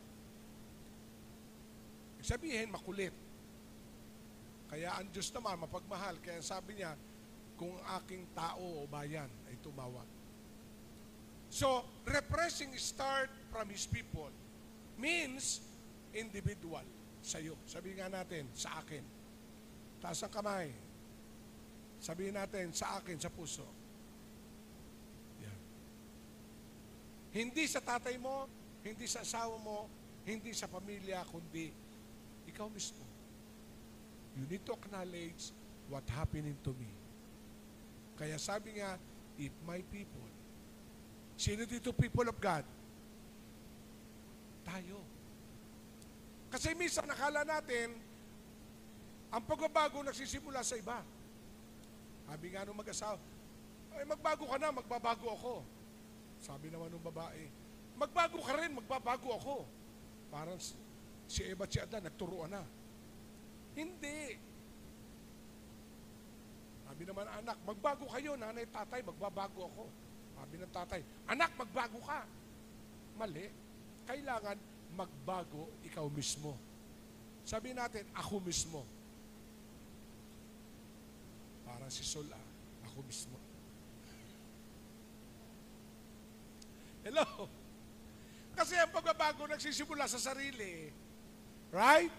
Ibig sabihin, makulit. Kaya ang Diyos naman, mapagmahal. Kaya sabi niya, kung aking tao o bayan ay tumawag. So, repressing start from His people means individual. Sa'yo. Sabihin nga natin, sa akin. Taas ang kamay. Sabihin natin, sa akin, sa puso. Yan. Hindi sa tatay mo, hindi sa asawa mo, hindi sa pamilya, kundi ikaw mismo. You need to acknowledge what happening to me. Kaya sabi nga, if my people, sino dito people of God? Tayo. Kasi minsan nakala natin, ang pagbabago nagsisimula sa iba. Sabi nga nung mag-asawa, ay magbago ka na, magbabago ako. Sabi naman nung babae, magbago ka rin, magbabago ako. Parang si Eva at si Adan, nagturuan na. Hindi. Sabi naman anak, magbago kayo, nanay, tatay, magbabago ako. Sabi ng tatay, anak, magbago ka. Mali. Kailangan magbago ikaw mismo. Sabi natin, ako mismo. Parang si Sol, ako mismo. Hello? Kasi ang pagbabago nagsisimula sa sarili. Right?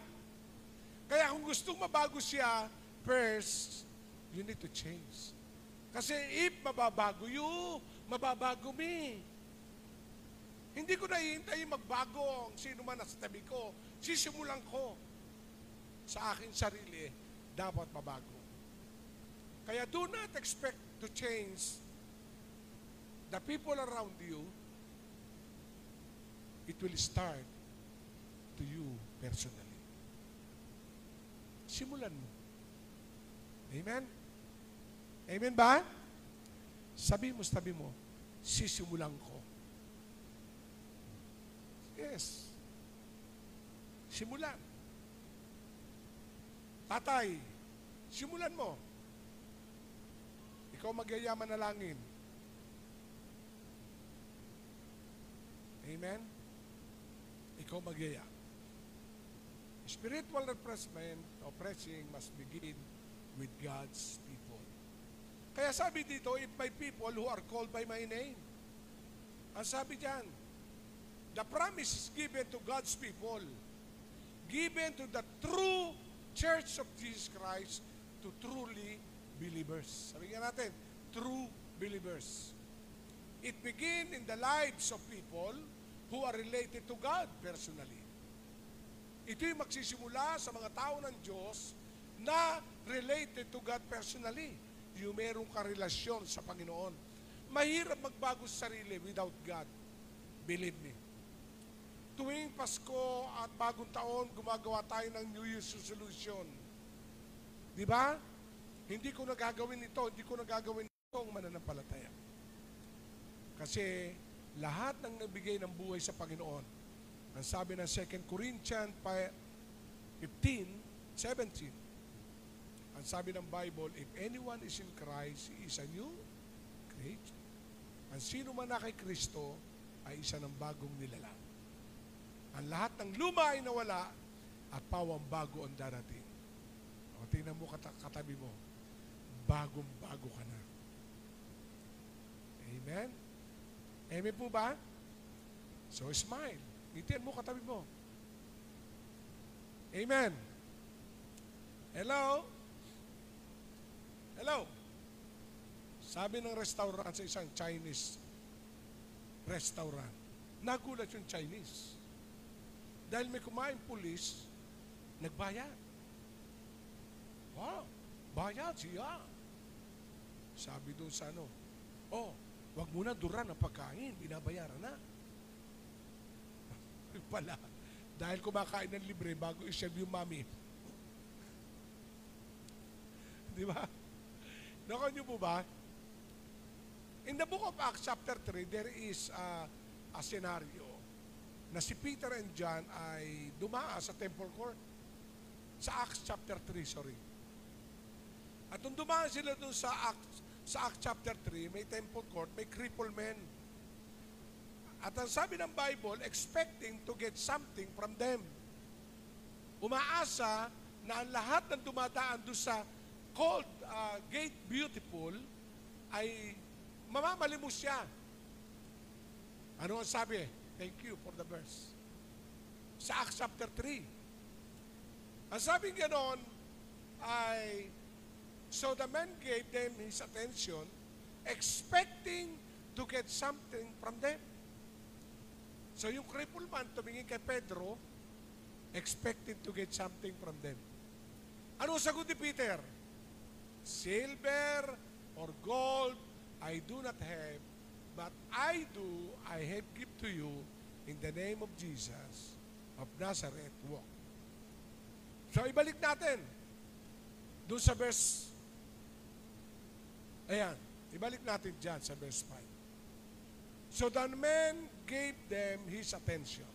Kaya kung gustong mabago siya, first, you need to change. Kasi if mababago you, mababago me. Hindi ko nahihintay magbago ang sino man nasa tabi ko. Sisimulan ko sa aking sarili, dapat mabago. Kaya do not expect to change the people around you. It will start to you personally. Simulan mo. Amen? Amen ba? Sabi mo, sisimulan ko. Yes. Simulan. Tatay, simulan mo. Ikaw magyayaman na langin. Amen? Ikaw magyaya. Spiritual refreshment or pressing must begin with God's people. Kaya sabi dito, if my people who are called by my name. Ang sabi diyan, the promise is given to God's people, given to the true Church of Jesus Christ, to truly believers. Sabi nga natin, true believers. It begins in the lives of people who are related to God personally. Ito'y magsisimula sa mga tao ng Diyos na related to God personally. Yung merong karelasyon sa Panginoon. Mahirap magbago sa sarili without God. Believe me. Tuwing Pasko at bagong taon, gumagawa tayo ng New Year's resolution. Di ba? Hindi ko nagagawin ito, hindi ko nagagawin ito ang mananampalataya. Kasi lahat ng nabigay ng buhay sa Panginoon, ang sabi ng 2 Corinthians 15:17, ang sabi ng Bible, if anyone is in Christ, he is a new creature. Ang sino man na kay Kristo ay isa ng bagong nilalang. Ang lahat ng luma ay nawala at pawang bago ang darating. O tingnan mo katabi mo, bagong-bago ka na. Amen? Amen po ba? So smile. Ngitian mo katabi mo. Amen. Hello? Hello? Sabi ng restaurant sa isang Chinese restaurant, nagulat yung Chinese. Dahil may kumain pulis, nagbayad. Wow, bayad siya. Sabi doon sa ano, oh, wag muna duran ang pagkain, binabayaran na. Pala, dahil kumakain ng libre bago i-serve yung mami. Di ba? Nakon niyo po ba? In the book of Acts chapter 3, there is a scenario na si Peter and John ay dumaa sa temple court. Sa Acts chapter 3, sorry. At nung dumaan sila dun sa Acts chapter 3, may temple court, may crippled men. At ang sabi ng Bible, expecting to get something from them. Umaasa na ang lahat ng dumadaan doon sa called Gate Beautiful ay mamamalimos siya. Ano ang sabi? Thank you for the verse. Sa Acts chapter 3. Ang sabi ganoon ay, so the man gave them his attention, expecting to get something from them. So yung crippled man tumingin kay Pedro, expected to get something from them. Ano sagot ni Peter? Silver or gold I do not have, but I have give to you in the name of Jesus of Nazareth, walk. So ibalik natin doon sa verse, ayan, ibalik natin dyan sa verse 5. So the man gave them his attention,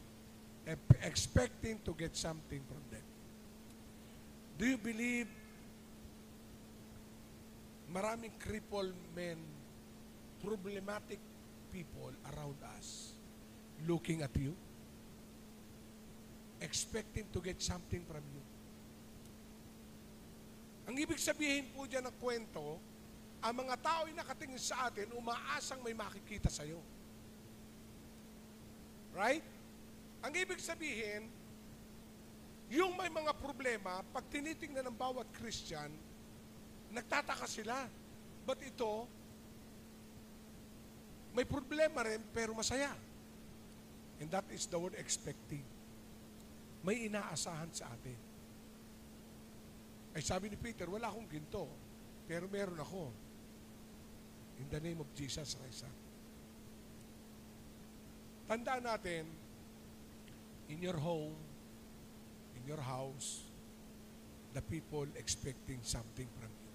expecting to get something from them. Do you believe maraming crippled men, problematic people around us looking at you, expecting to get something from you? Ang ibig sabihin po dyan ng kwento, ang mga tao ay nakatingin sa atin, umaasang may makikita sa iyo. Right? Ang ibig sabihin, yung may mga problema, pag tinitingnan ng bawat Christian, nagtataka sila. But ito, may problema rin, pero masaya. And that is the word expecting. May inaasahan sa atin. Ay sabi ni Peter, wala akong ginto, pero meron ako. In the name of Jesus Christ. Tandaan natin, in your home, in your house, the people expecting something from you.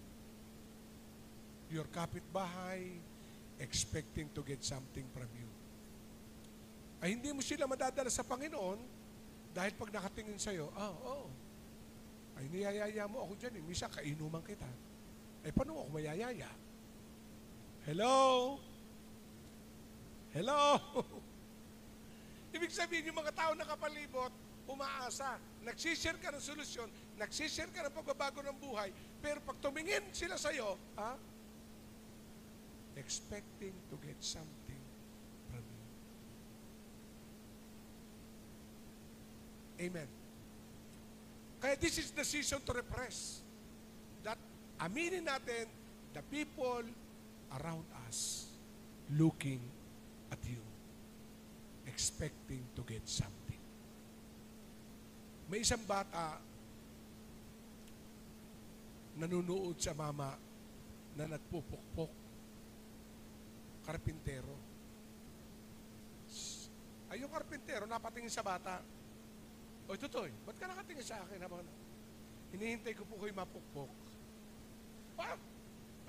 Your kapitbahay, expecting to get something from you. Ay hindi mo sila madadala sa Panginoon dahil pag nakatingin sa'yo, ay niyayaya mo ako dyan, misa kainuman kita. Ay paano ako mayayaya? Hello? Hello? Ibig sabihin, yung mga tao nakapalibot, umaasa. Nagsishare ka ng solusyon, nagsishare ka ng pagbabago ng buhay, pero pag tumingin sila sa'yo, expecting to get something from you. Amen. Kaya this is the season to repress. That aminin natin, the people around us looking at you, expecting to get something. May isang bata nanunood sa mama na nagpupukpok, karpintero. Ay, yung karpintero napatingin sa bata. Oy, Tutoy, ba't ka nakatingin sa akin habang hinihintay ko po kayo mapukpok?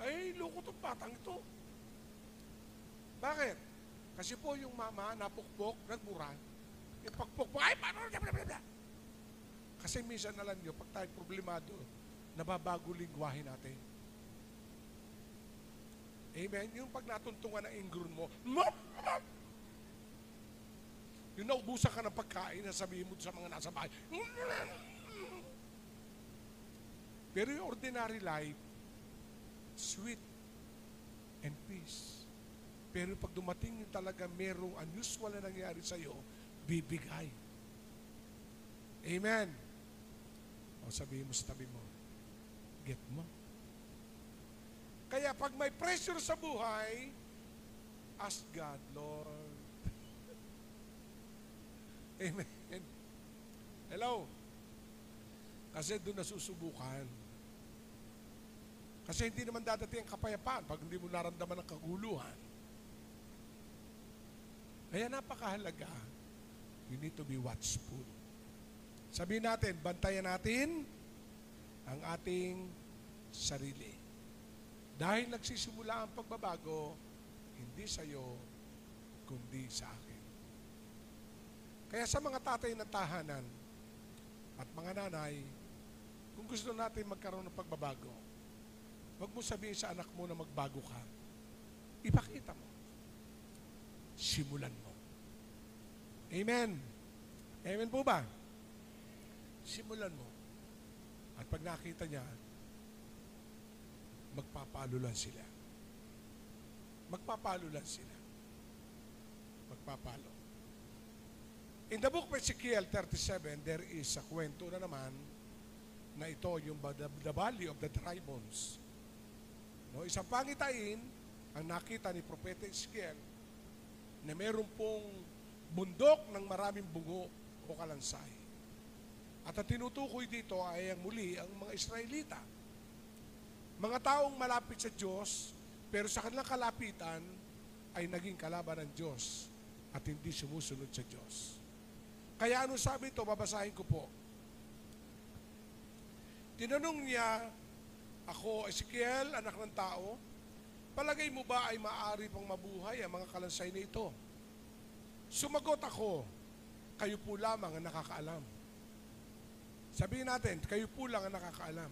Ay, loko tong batang ito. Bakit? Kasi po yung mama napukpok, nagmura. Yung pagpukpok, ay, paano? Kasi minsan alam nyo, pag tayo problemado, nababago lingwahe natin. Amen? Yung pag natuntungan ng ingron mo, yung naubusan ka ng pagkain, sabihin mo sa mga nasa bahay, pero yung ordinary life, sweet and peace. Pero pag dumating yung talaga merong unusual na nangyari sa'yo, bibigay. Amen. O sabihin mo sa tabi mo, get mo. Kaya pag may pressure sa buhay, ask God, Lord. Amen. Hello? Kasi doon nasusubukan. Kasi hindi naman dadating ang kapayapaan pag hindi mo naramdaman ang kaguluhan. Kaya napakahalaga, we need to be watchful. Sabihin natin, bantayan natin ang ating sarili. Dahil nagsisimula ang pagbabago, hindi sa iyo, kundi sa akin. Kaya sa mga tatay ng tahanan at mga nanay, kung gusto natin magkaroon ng pagbabago, huwag mo sabihin sa anak mo na magbago ka. Ipakita mo. Simulan mo. Amen. Amen po ba? Simulan mo. At pag nakita niya, magpapalo lang sila. Magpapalo lang sila. Magpapalo. In the book of Ezekiel 37, there is a kwento na naman na ito, yung the valley of the dry bones. No, isang pangitain ang nakita ni Propeta Ezekiel na meron pong bundok ng maraming bungo o kalansay. At ang tinutukoy dito ay ang muli ang mga Israelita. Mga taong malapit sa Diyos, pero sa kanilang kalapitan ay naging kalaban ng Diyos at hindi sumusunod sa Diyos. Kaya ano sabi ito, babasahin ko po. Tinanong niya, ako, Ezekiel, anak ng tao, palagay mo ba ay maaari pang mabuhay ang mga kalansay na ito? Sumagot ako, kayo po lamang ang nakakaalam. Sabihin natin, kayo po lang ang nakakaalam.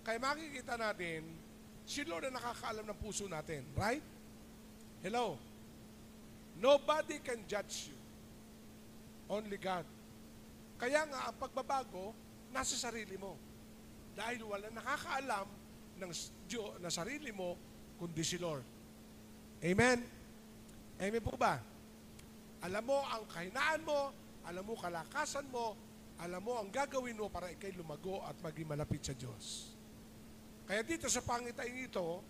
Kaya makikita natin, si Lord ang nakakaalam ng puso natin. Right? Hello? Nobody can judge you. Only God. Kaya nga, ang pagbabago, nasa sarili mo. Dahil wala nakakaalam ng Diyos na sarili mo, kundi si Lord. Amen? Amen po ba? Alam mo ang kahinaan mo, alam mo kalakasan mo, alam mo ang gagawin mo para ikay lumago at maging malapit sa Diyos. Kaya dito sa pangitain ito,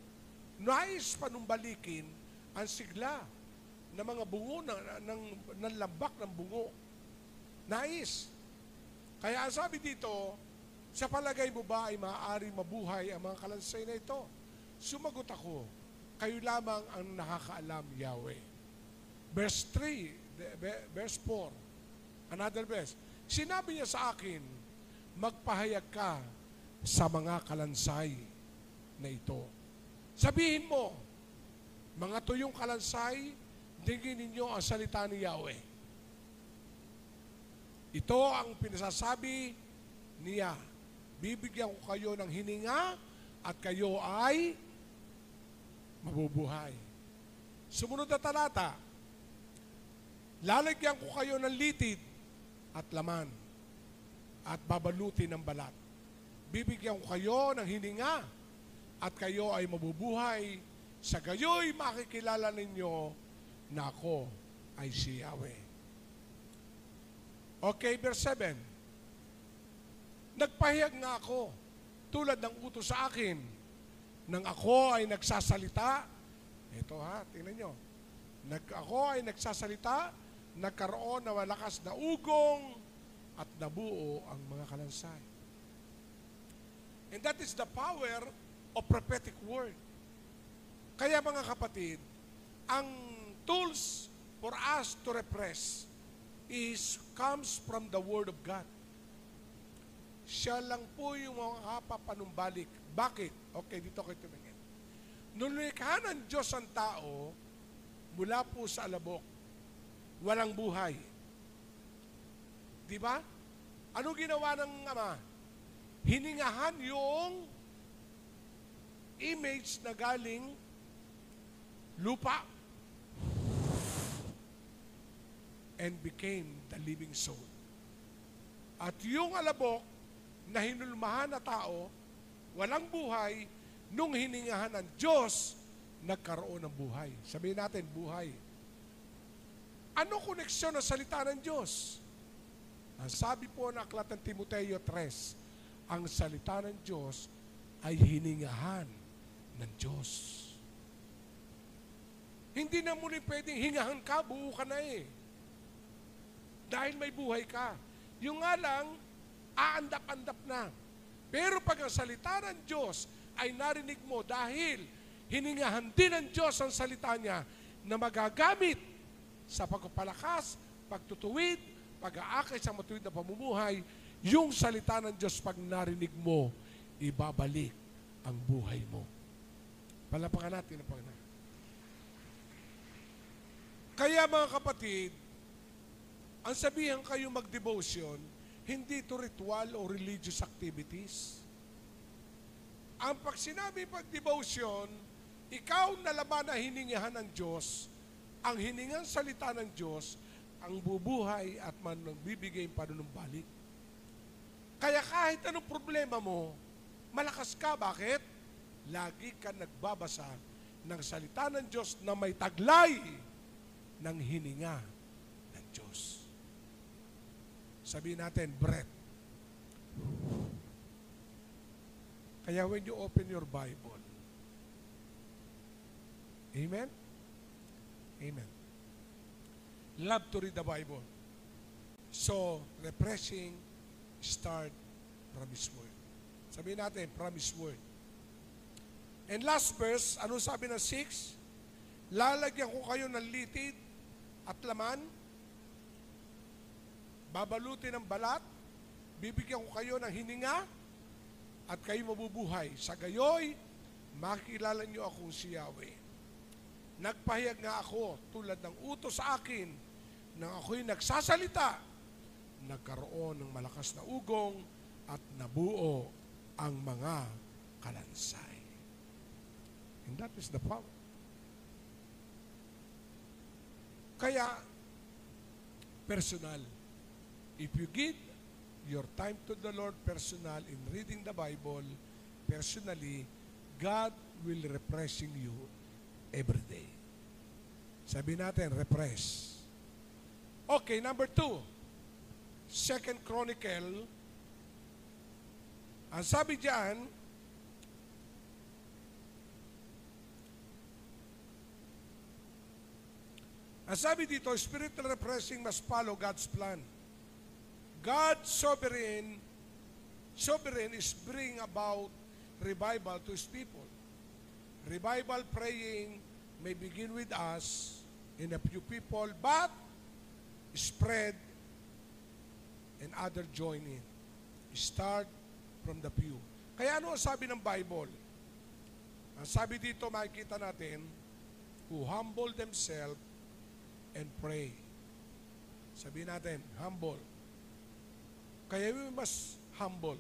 nais panumbalikin ang sigla ng mga bungo, ng lambak ng bungo. Nais. Kaya ang sabi dito, sa palagay mo ba ay maaari mabuhay ang mga kalansay na ito? Sumagot ako, kayo lamang ang nakakaalam, Yahweh. Verse 3, verse 4, another verse. Sinabi niya sa akin, magpahayag ka sa mga kalansay na ito. Sabihin mo, mga tuyong kalansay, digin ninyo ang salita ni Yahweh. Ito ang pinasasabi niya. Bibigyan ko kayo ng hininga at kayo ay mabubuhay. Sumunod na talata, lalagyan ko kayo ng litid at laman at babalutin ng balat. Bibigyan ko kayo ng hininga at kayo ay mabubuhay. Sa gayo'y makikilala ninyo na ako ay si Yahweh. Okay, verse 7. Nagpahayag nga ako tulad ng utos sa akin nang ako ay nagsasalita. Ito ha, tingnan nyo. Ako ay nagsasalita, nagkaroon na malakas na ugong at nabuo ang mga kalansay. And that is the power of prophetic word. Kaya mga kapatid, ang tools for us to repress comes from the Word of God. Siya lang po yung makapapanumbalik. Bakit? Okay, dito kayo tumingin. Nung likha ng Diyos ang tao, mula po sa alabok, walang buhay. Di ba? Ano ginawa ng Ama? Hiningahan yung image na galing lupa and became the living soul. At yung alabok na hinulmahan na tao, walang buhay, nung hiningahan ng Diyos, nagkaroon ng buhay. Sabihin natin, buhay. Ano koneksyon ng salita ng Diyos? Ang sabi po ng aklat ng Timoteo 3, ang salita ng Diyos ay hiningahan ng Diyos. Hindi na muli pwedeng hingahan ka, buo ka na eh. Dahil may buhay ka. Yung nga lang, aandap-andap na. Pero pag ang salita ng Diyos ay narinig mo dahil hiningahan din ng Diyos ang salita niya na magagamit sa pagpapalakas, pagtutuwid, pag-aakay sa matuwid na pamumuhay, yung salita ng Diyos pag narinig mo, ibabalik ang buhay mo. Palapakan natin ang Panginoon. Kaya mga kapatid, ang sabihan kayo mag-devotion, hindi ito ritual o religious activities. Ang pag sinabi pag-devotion, ikaw na laman na hiningahan ng Diyos, ang hiningang salita ng Diyos, ang bubuhay at magbibigay ng panunumbalik. Kaya kahit anong problema mo, malakas ka. Bakit? Lagi ka nagbabasa ng salita ng Diyos na may taglay ng hininga ng Diyos. Sabihin natin, breath. Kaya when you open your Bible, amen? Amen. Love to read the Bible. So, refreshing, start from His Word. Sabihin natin, from His Word. And last verse, ano sabi ng 6? Lalagyan ko kayo ng litid at laman, babalutin ng balat, bibigyan ko kayo ng hininga, at kayo mabubuhay. Sa gayoy, makikilala niyo akong si Yahweh. Nagpahayag nga ako tulad ng utos sa akin nang ako'y nagsasalita, nagkaroon ng malakas na ugong at nabuo ang mga kalansay. And that is the power. Kaya, personal. If you give your time to the Lord personal in reading the Bible, personally, God will refreshing you every day. Sabi natin, refresh. Okay, number 2. 2 Chronicle. Ang sabi diyan, ang sabi dito, spiritual refreshing must follow God's plan. God's sovereign is bringing about revival to His people. Revival praying may begin with us in a few people, but spread and other join in. Start from the few. Kaya ano ang sabi ng Bible? Ang sabi dito, makikita natin, who humble themselves and pray. Sabi natin, humble. Kaya we must humble.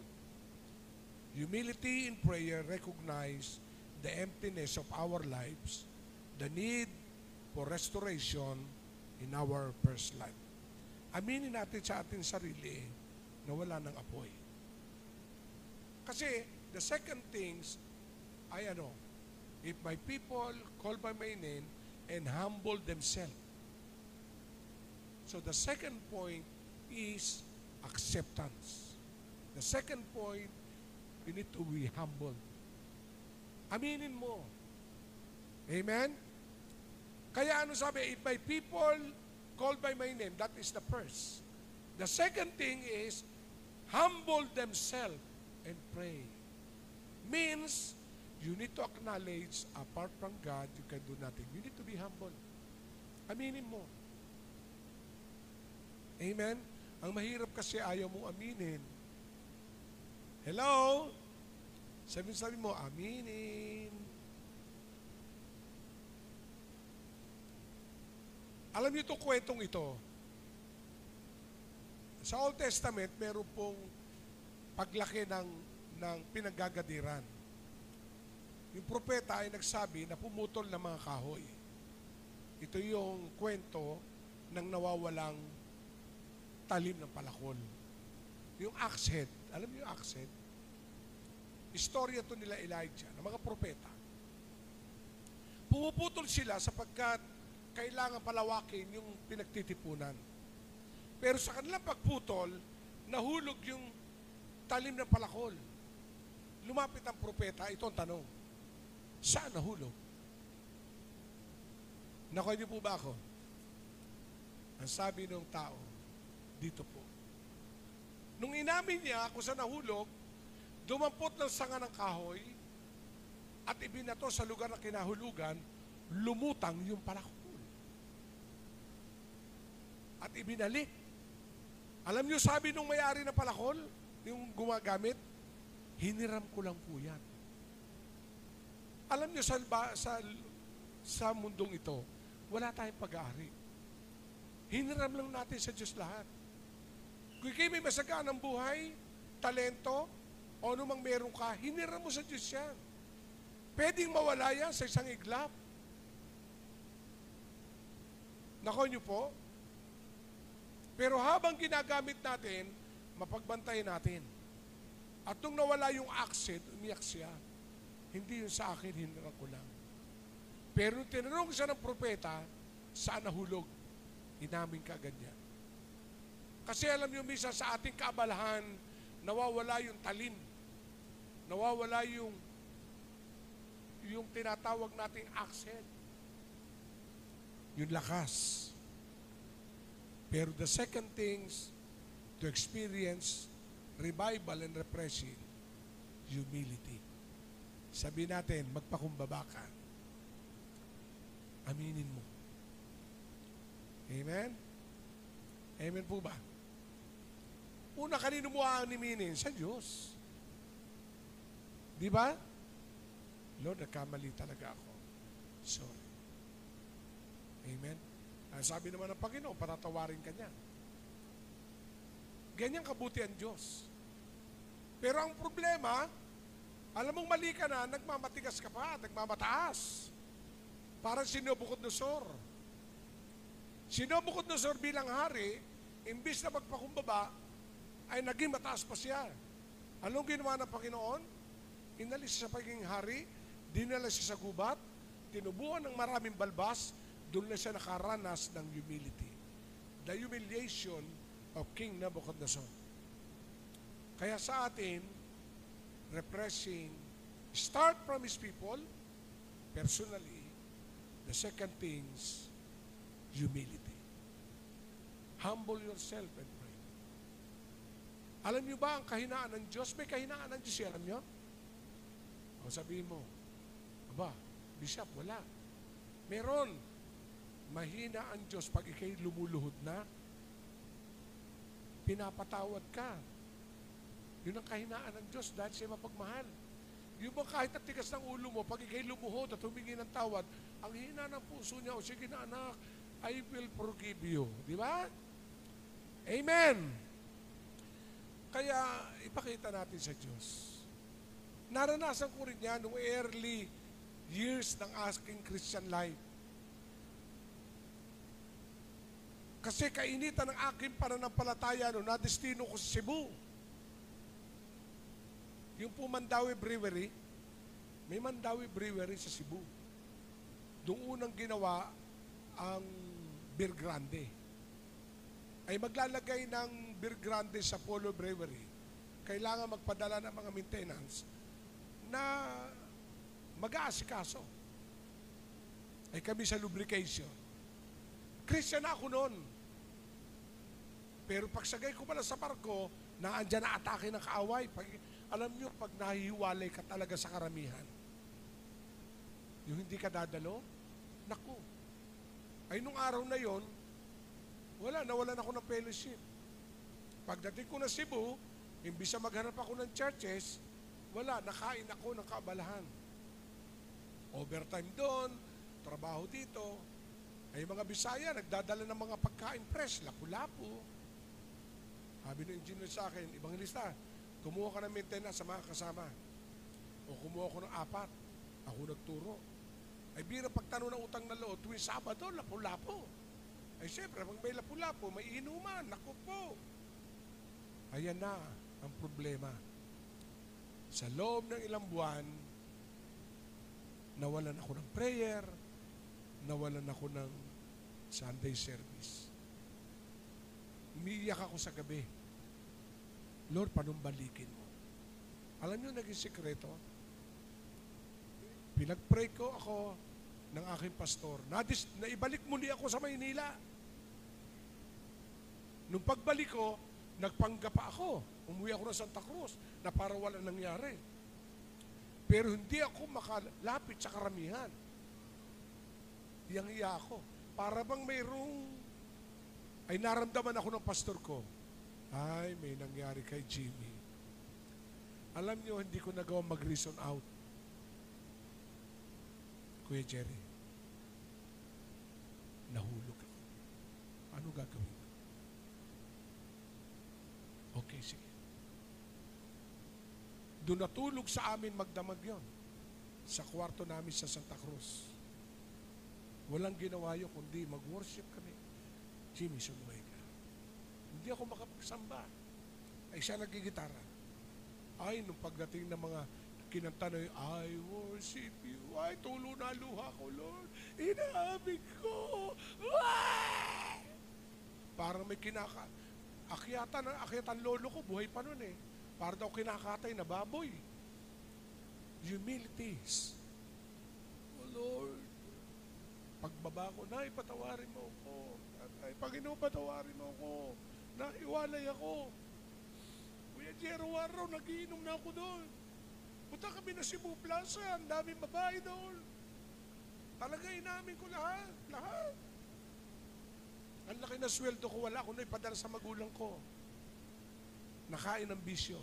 Humility in prayer recognize the emptiness of our lives, the need for restoration in our first life. Aminin natin sa ating sarili na wala ng apoy. Kasi the second things ay if my people call by my name and humble themselves. So the second point is acceptance. The second point, you need to be humble. Aminin mo. Amen? Kaya ano sabi, if my people called by my name, that is the first. The second thing is, humble themselves and pray. Means, you need to acknowledge, apart from God, you can do nothing. You need to be humble. Aminin mo. Amen? Ang mahirap kasi ayaw mong aminin. Hello? Sabi mo, aminin. Alam niyo itong kwentong ito. Sa Old Testament, meron pong paglaki ng pinaggagadiran. Yung propeta ay nagsabi na pumutol ng mga kahoy. Ito yung kwento ng nawawalang talim ng palakol. Yung axe head, alam niyo yung axe head? Istorya to nila Elijah, ng mga propeta. pumuputol sila sapagkat kailangan palawakin yung pinagtitipunan. Pero sa kanilang pagputol, nahulog yung talim ng palakol. Lumapit ang propeta, ito ang tanong, saan nahulog? Nakuha niyo po ba ako? Ang sabi ng tao, dito po. Nung inamin niya kung saan nahulog, dumampot ng sanga ng kahoy at ibinato sa lugar ng kinahulugan, lumutang yung palakol. At ibinalik. Alam niyo, sabi nung may-ari ng palakol, yung gumagamit, hiniram ko lang po yan. Alam niyo, sa mundong ito, wala tayong pag-aari. Hiniram lang natin sa Diyos lahat. Kung kayo may masaganang buhay, talento, o anumang meron ka, hiniram mo sa Diyos yan. Pwedeng mawala yan sa isang iglap. Nako niyo po, pero habang ginagamit natin, mapagbantayan natin. At nung nawala yung accent, umiyak siya. Hindi yun sa akin, hiniram ko lang. Pero nung tinanong siya ng propeta, saan nahulog? Inamin ka ganyan. Kasi alam niyo, misa sa ating kaabalahan, nawawala yung talim. Nawawala yung tinatawag nating accent. Yung lakas. Pero the second things to experience revival and refreshing, humility. Sabi natin, magpakumbaba ka. Aminin mo. Amen? Amen po ba? Una, kanino mo aaniminin? Sa Diyos. Di ba? Lord, nagkamali talaga ako. Sorry. Amen? Ang sabi naman ng Panginoon, patatawarin ka niya. Ganyan kabuti ang Diyos. Pero ang problema, alam mong mali ka na, nagmamatigas ka pa, nagmamataas. Parang si Nabucodonosor. Si Nabucodonosor bilang hari, imbis na magpakumbaba, ay naging mataas pa siya. Anong ginawa ng Panginoon? Inalis siya sa pagiging hari, dinala siya sa gubat, tinubuan ng maraming balbas, doon na siya nakaranas ng humility. The humiliation of King Nabucodonosor. Kaya sa atin, repressing, start from His people, personally, the second things, humility. Humble yourself and pray. Alam niyo ba ang kahinaan ng Diyos? May kahinaan ng Diyos, alam niyo? O sabihin mo, aba, Bishop, wala. Meron. Mahina ang Diyos pag ikay lumuluhod na, pinapatawad ka. Yun ang kahinaan ng Diyos dahil siya mapagmahal. Yung ba kahit at tigas ng ulo mo, pag ikay lumuhod at humingi ng tawad, ang hina ng puso niya, o sige na anak, I will forgive you. Di ba? Amen! Kaya ipakita natin sa Diyos. Naranasan ko rin yan noong early years ng asking Christian life. Kasi kainitan ng aking pananampalataya noon, na-destino ko sa Cebu. Yung po Mandawi Brewery, may Mandawi Brewery sa Cebu. Doon unang ginawa ang Beer Grande. Ay maglalagay ng Beer Grande sa Polo Brewery, kailangan magpadala ng mga maintenance na mag-aasikaso. Ay kami sa lubrication. Christian ako noon. Pero pagsagay ko pala sa barko, naandyan na atake ng kaaway. Alam nyo, pag nahihiwalay ka talaga sa karamihan, yung hindi ka dadalo, naku. Ay nung araw na yon, nawalan ako ng fellowship. Pagdating ko na Cebu, imbis na maghanap ako ng churches, nakain ako ng kaabalahan. Overtime doon, trabaho dito. Ay mga Bisaya, nagdadala ng mga pagkain fresh, lapu-lapu. Sabi ng engineer sa akin, ibang lista, kumuha ka ng maintenance sa mga kasama. O kumuha ko ng 4, ako nagturo. Ay bira pagtanong ng utang na loob, tuwing Sabado, lapu-lapu. Ay siyempre, pag may lapu-lapu, may inuman, naku po. Ayan na ang problema. Sa loob ng ilang buwan, nawalan ako ng prayer, nawalan ako ng Sunday service. Umiiyak ako sa gabi. Lord, panumbalikin mo. Alam niyo, naging sikreto? Pinag-pray ko ako ng aking pastor. Naibalik muli ako sa Maynila. Nung pagbalik ko, nagpangga pa ako. Umuwi ako ng Santa Cruz na para wala nangyari. Pero hindi ako makalapit sa karamihan. Hiyang-hiya ako. Para bang ay naramdaman ako ng pastor ko. Ay, may nangyari kay Jimmy. Alam niyo, hindi ko nagawa mag-reason out. Kuya Jerry, nahulog ako. Ano gagawin ko? Okay, sige. Doon natulog sa amin magdamag yon. Sa kwarto namin sa Santa Cruz. Walang ginawa yun, kundi mag-worship kami. Jimmy, sumumay ka. Hindi ako makapagsamba. Ay siya nagigitara. Ay, nung pagdating ng mga kinanta na yun, I worship you. Ay, tulo na luha ko, Lord. Inaamig ko. Ah! Parang may akyatan lolo ko, buhay pa nun eh. Parang daw kinakatay na baboy. Humilities. Oh Lord, pagbaba ko, Nay, patawarin mo ako. Ay, Panginoon, patawarin mo ako. Naiwalay ako. Kuya Jero, araw, nagiinom na ako doon. Punta kami na Cebu Plaza, ang daming babae doon. Talaga inamin ko lahat. Ang laki na sweldo ko, wala akong naipadala sa magulang ko. Nakain ng bisyo.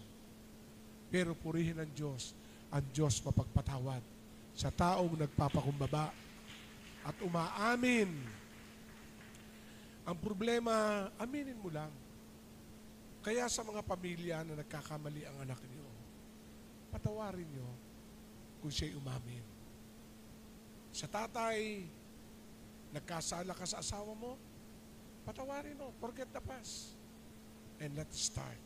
Pero purihin ang Diyos mapagpatawad sa taong nagpapakumbaba at umaamin. Ang problema, aminin mo lang. Kaya sa mga pamilya na nagkakamali ang anak niyo, patawarin niyo kung siya'y umamin. Sa tatay, nagkasala ka sa asawa mo, patawarin mo, forget the past. And let's start.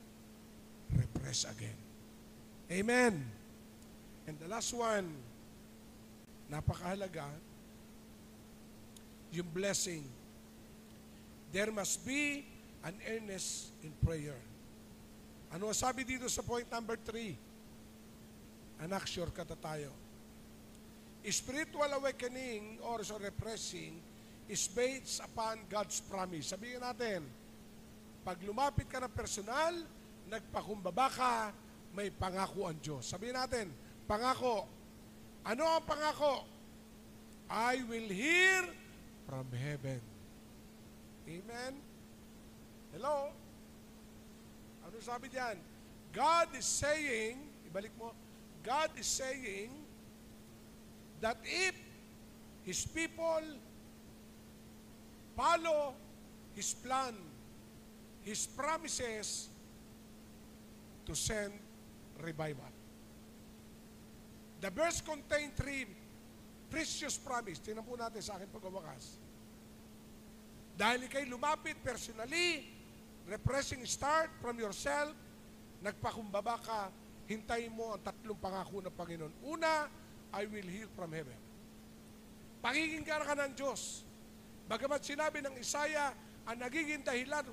Repress again. Amen. And the last one, napakahalaga, yung blessing. There must be an earnest in prayer. Ano sabi dito sa point number 3? Anak, shortcut na tayo. Spiritual awakening or repressing is based upon God's promise. Sabihin natin, pag lumapit ka ng personal, nagpakumbaba ka, may pangako ang Diyos. Sabihin natin, pangako. Ano ang pangako? I will hear from heaven. Amen? Hello? Ano sabi diyan? God is saying, ibalik mo, God is saying that if His people follow His plan, His promises to send revival. The verse contains 3 precious promise. Tingnan po natin sa akin pagwawakas. Dahil ikay lumapit personally, repressing start from yourself, nagpakumbaba ka, hintayin mo ang 3 pangako ng Panginoon. Una, I will hear from heaven. Pakikinggan ka ng Diyos. Bagamat sinabi ng Isaiah, ang nagiging dahilan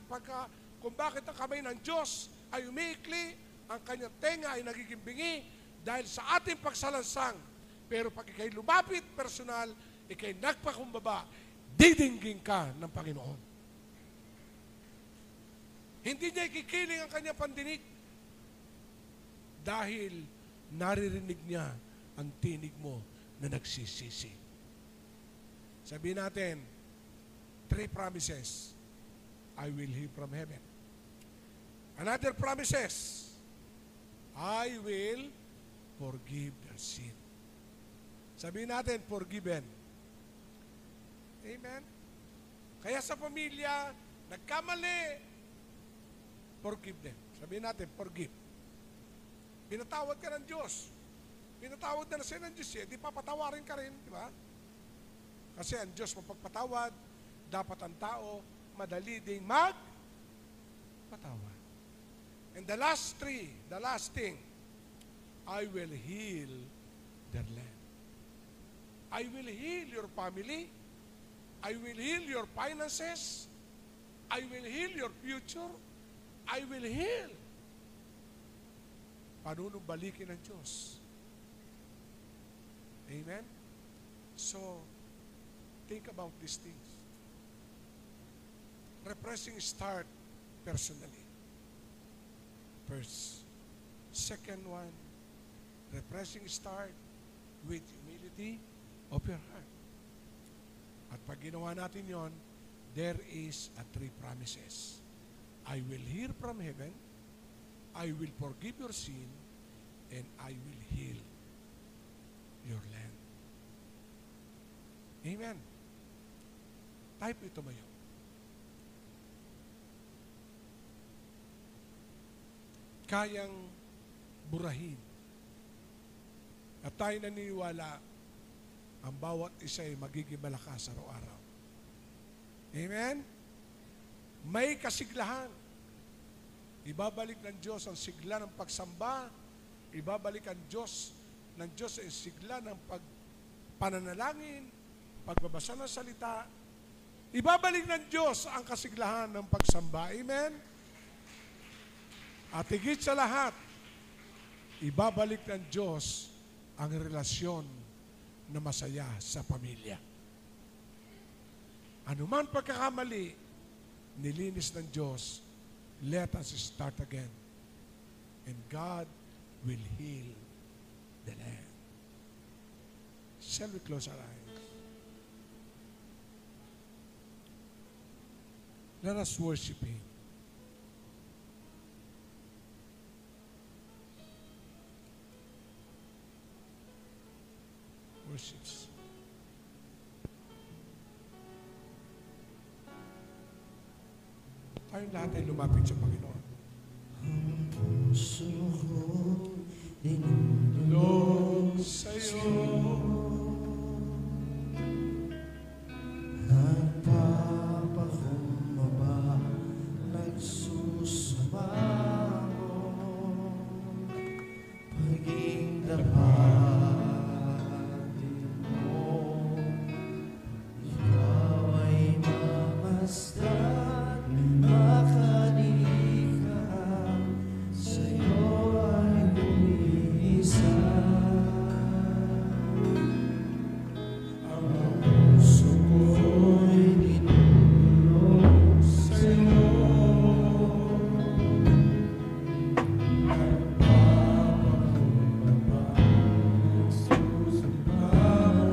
kung bakit ang kamay ng Diyos ay umiikli, ang kanyang tenga ay nagiging bingi dahil sa ating pagsalansang. Pero pag ikay lumapit personal, ikay nagpakumbaba, didinggin ka ng Panginoon. Hindi niya ikikiling ang kanyang pandinig dahil naririnig niya ang tinig mo na nagsisisi. Sabihin natin, 3 promises. I will hear from heaven. Another promises. I will forgive their sin. Sabihin natin, forgiven. Amen? Kaya sa pamilya, nagkamali, forgive them. Sabihin natin, forgive. Pinatawad ka ng Diyos. Pinatawad na siya ng Diyos, di papatawarin ka rin, di ba? Kasi ang Diyos mapagpatawad, dapat ang tao madali ding magpatawad. And the last thing, I will heal their land. I will heal your family. I will heal your finances. I will heal your future. I will heal. Panunumbalikin ng Diyos. Amen? So, think about these things. Refreshing start personally. First. Second one, refreshing start with humility of your heart. At pag ginawa natin yon, there is a 3 promises. I will hear from heaven, I will forgive your sin, and I will heal your land. Amen. Type ito mo yun. Kayang burahin. At tayo naniniwala, ang bawat isa ay magiging malakas araw-araw. Amen? May kasiglahan. Ibabalik ng Diyos ang sigla ng pagsamba. Ibabalik ng Diyos ang sigla ng pananalangin, pagbabasa ng salita. Ibabalik ng Diyos ang kasiglahan ng pagsamba. Amen? At higit sa lahat, ibabalik ng Diyos ang relasyon na masaya sa pamilya. Anuman pagkakamali, nilinis ng Diyos, let us start again. And God will heal the land. Shall we close our eyes? Let us worship Him. Worships. Tayong lahat ay lumapit sa Panginoon. Ang puso ko Lord, sa'yo nagpapakumbaba, nagsusumamo, paging dapatin mo, ikaw ay mamasdan, makalikha, sa'yo ay lumisan. Ang puso ko'y dinulog sa'yo, nagpapakumbaba, nagsusumamo,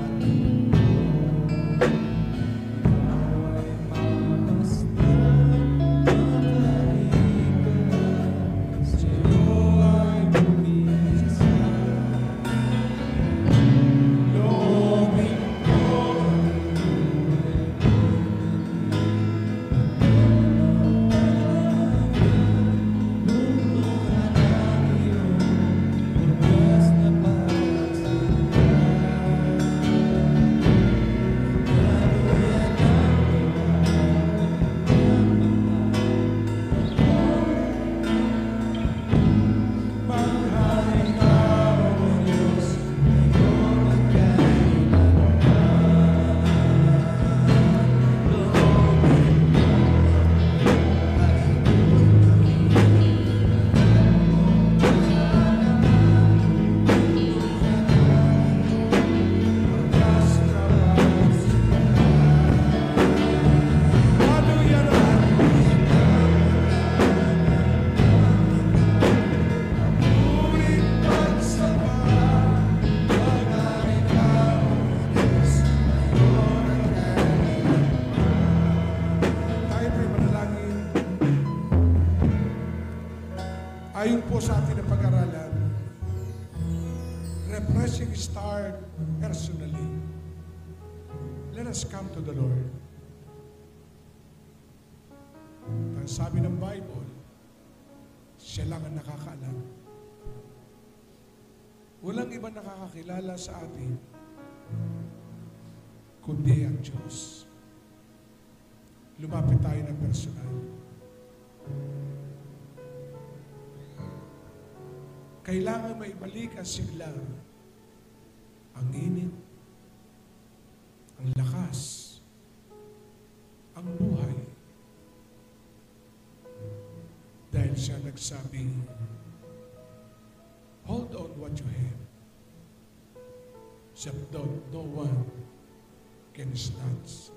paging dapatin mo, ikaw ay mamasdan, makalikha, sa'yo ay lumisan. Loobin ko luluhan ang iyong wagas na pagsalita. Kaluyan ang Manghaling ikaw, O Diyos, ngayon at kailanman. Loobin mo at ituloy ang mong kahalaman. Luluhan ang iyong wagas na pagsalita. Kaluyan ang Ngunit pagsamba, pag-aari ka, O Diyos, ngayon at kailanman. tayo po'y manalangin. Ayon po sa ating na pag-aralan, refreshing start personally. Let us come to the Lord. Ang sabi ng Bible, siya lang ang nakakaalam. Walang ibang nakakakilala sa atin kundi ang Diyos. Lumapit tayo ng personal. Kailangan maibalik ang sigla ang init, ang lakas, ang buhay. Dahil siya nagsabi, hold on what you have. So no one can snatch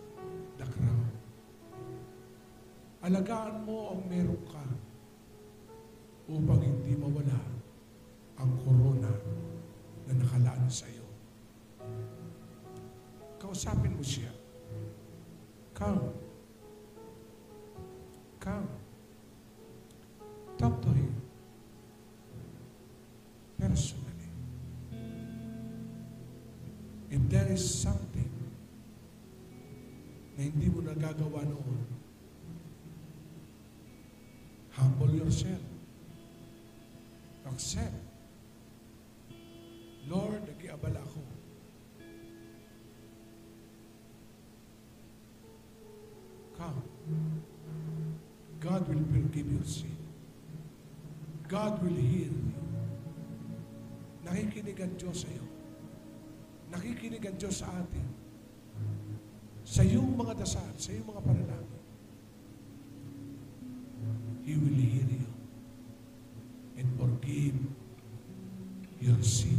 the crown. Alagaan mo ang meron ka upang hindi mawala ang korona na nakalaan sa iyo. Kausapin mo siya. Come. Come. Talk to him. Personally. If there is something na hindi mo nagagawa noon, humble yourself. Accept. Lord, nag-iabala ako. Come. God will forgive your sin. God will heal you. Nakikinig ang Diyos sa iyo. Nakikinig ang Diyos sa atin. Sa iyong mga dasal, sa iyong mga panalangin. He will hear you and forgive your sin.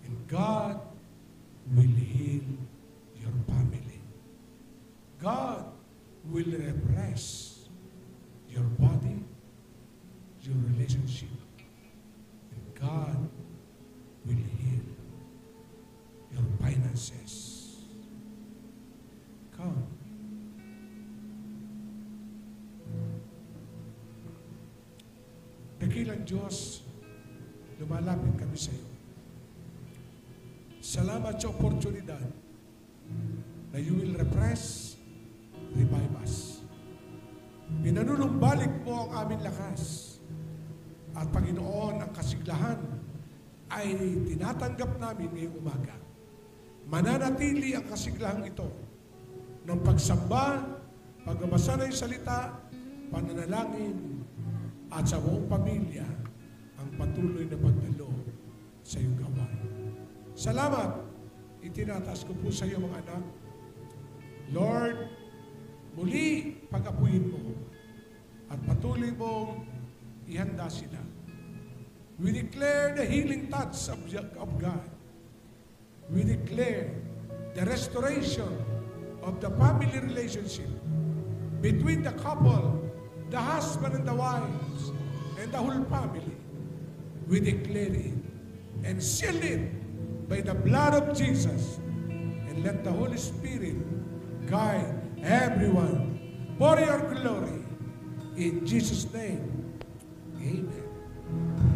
And God will heal your family. God will refresh your body, your relationship. And God will heal your finances. Come. Dakilang Diyos, lumalapit kami sa iyo. Salamat sa oportunidad na you will refresh, revive us. Pinanunumbalik mo ang aming lakas. At Panginoon, ang kasiglahan ay tinatanggap namin ngayong umaga. Mananatili ang kasiglahan ito ng pagsamba, pagbabasa ng salita, pananalangin, at sa buong pamilya ang patuloy na pagdalo sa iyong gawain. Salamat! Itinataas ko po sa iyo mga anak. Lord, muli pag-apuyin mo at patuloy mong ihanda sila. We declare the healing touch of God. We declare the restoration of the family relationship between the couple, the husband and the wives, and the whole family. We declare it and seal it by the blood of Jesus, and let the Holy Spirit guide everyone for your glory. In Jesus' name, amen.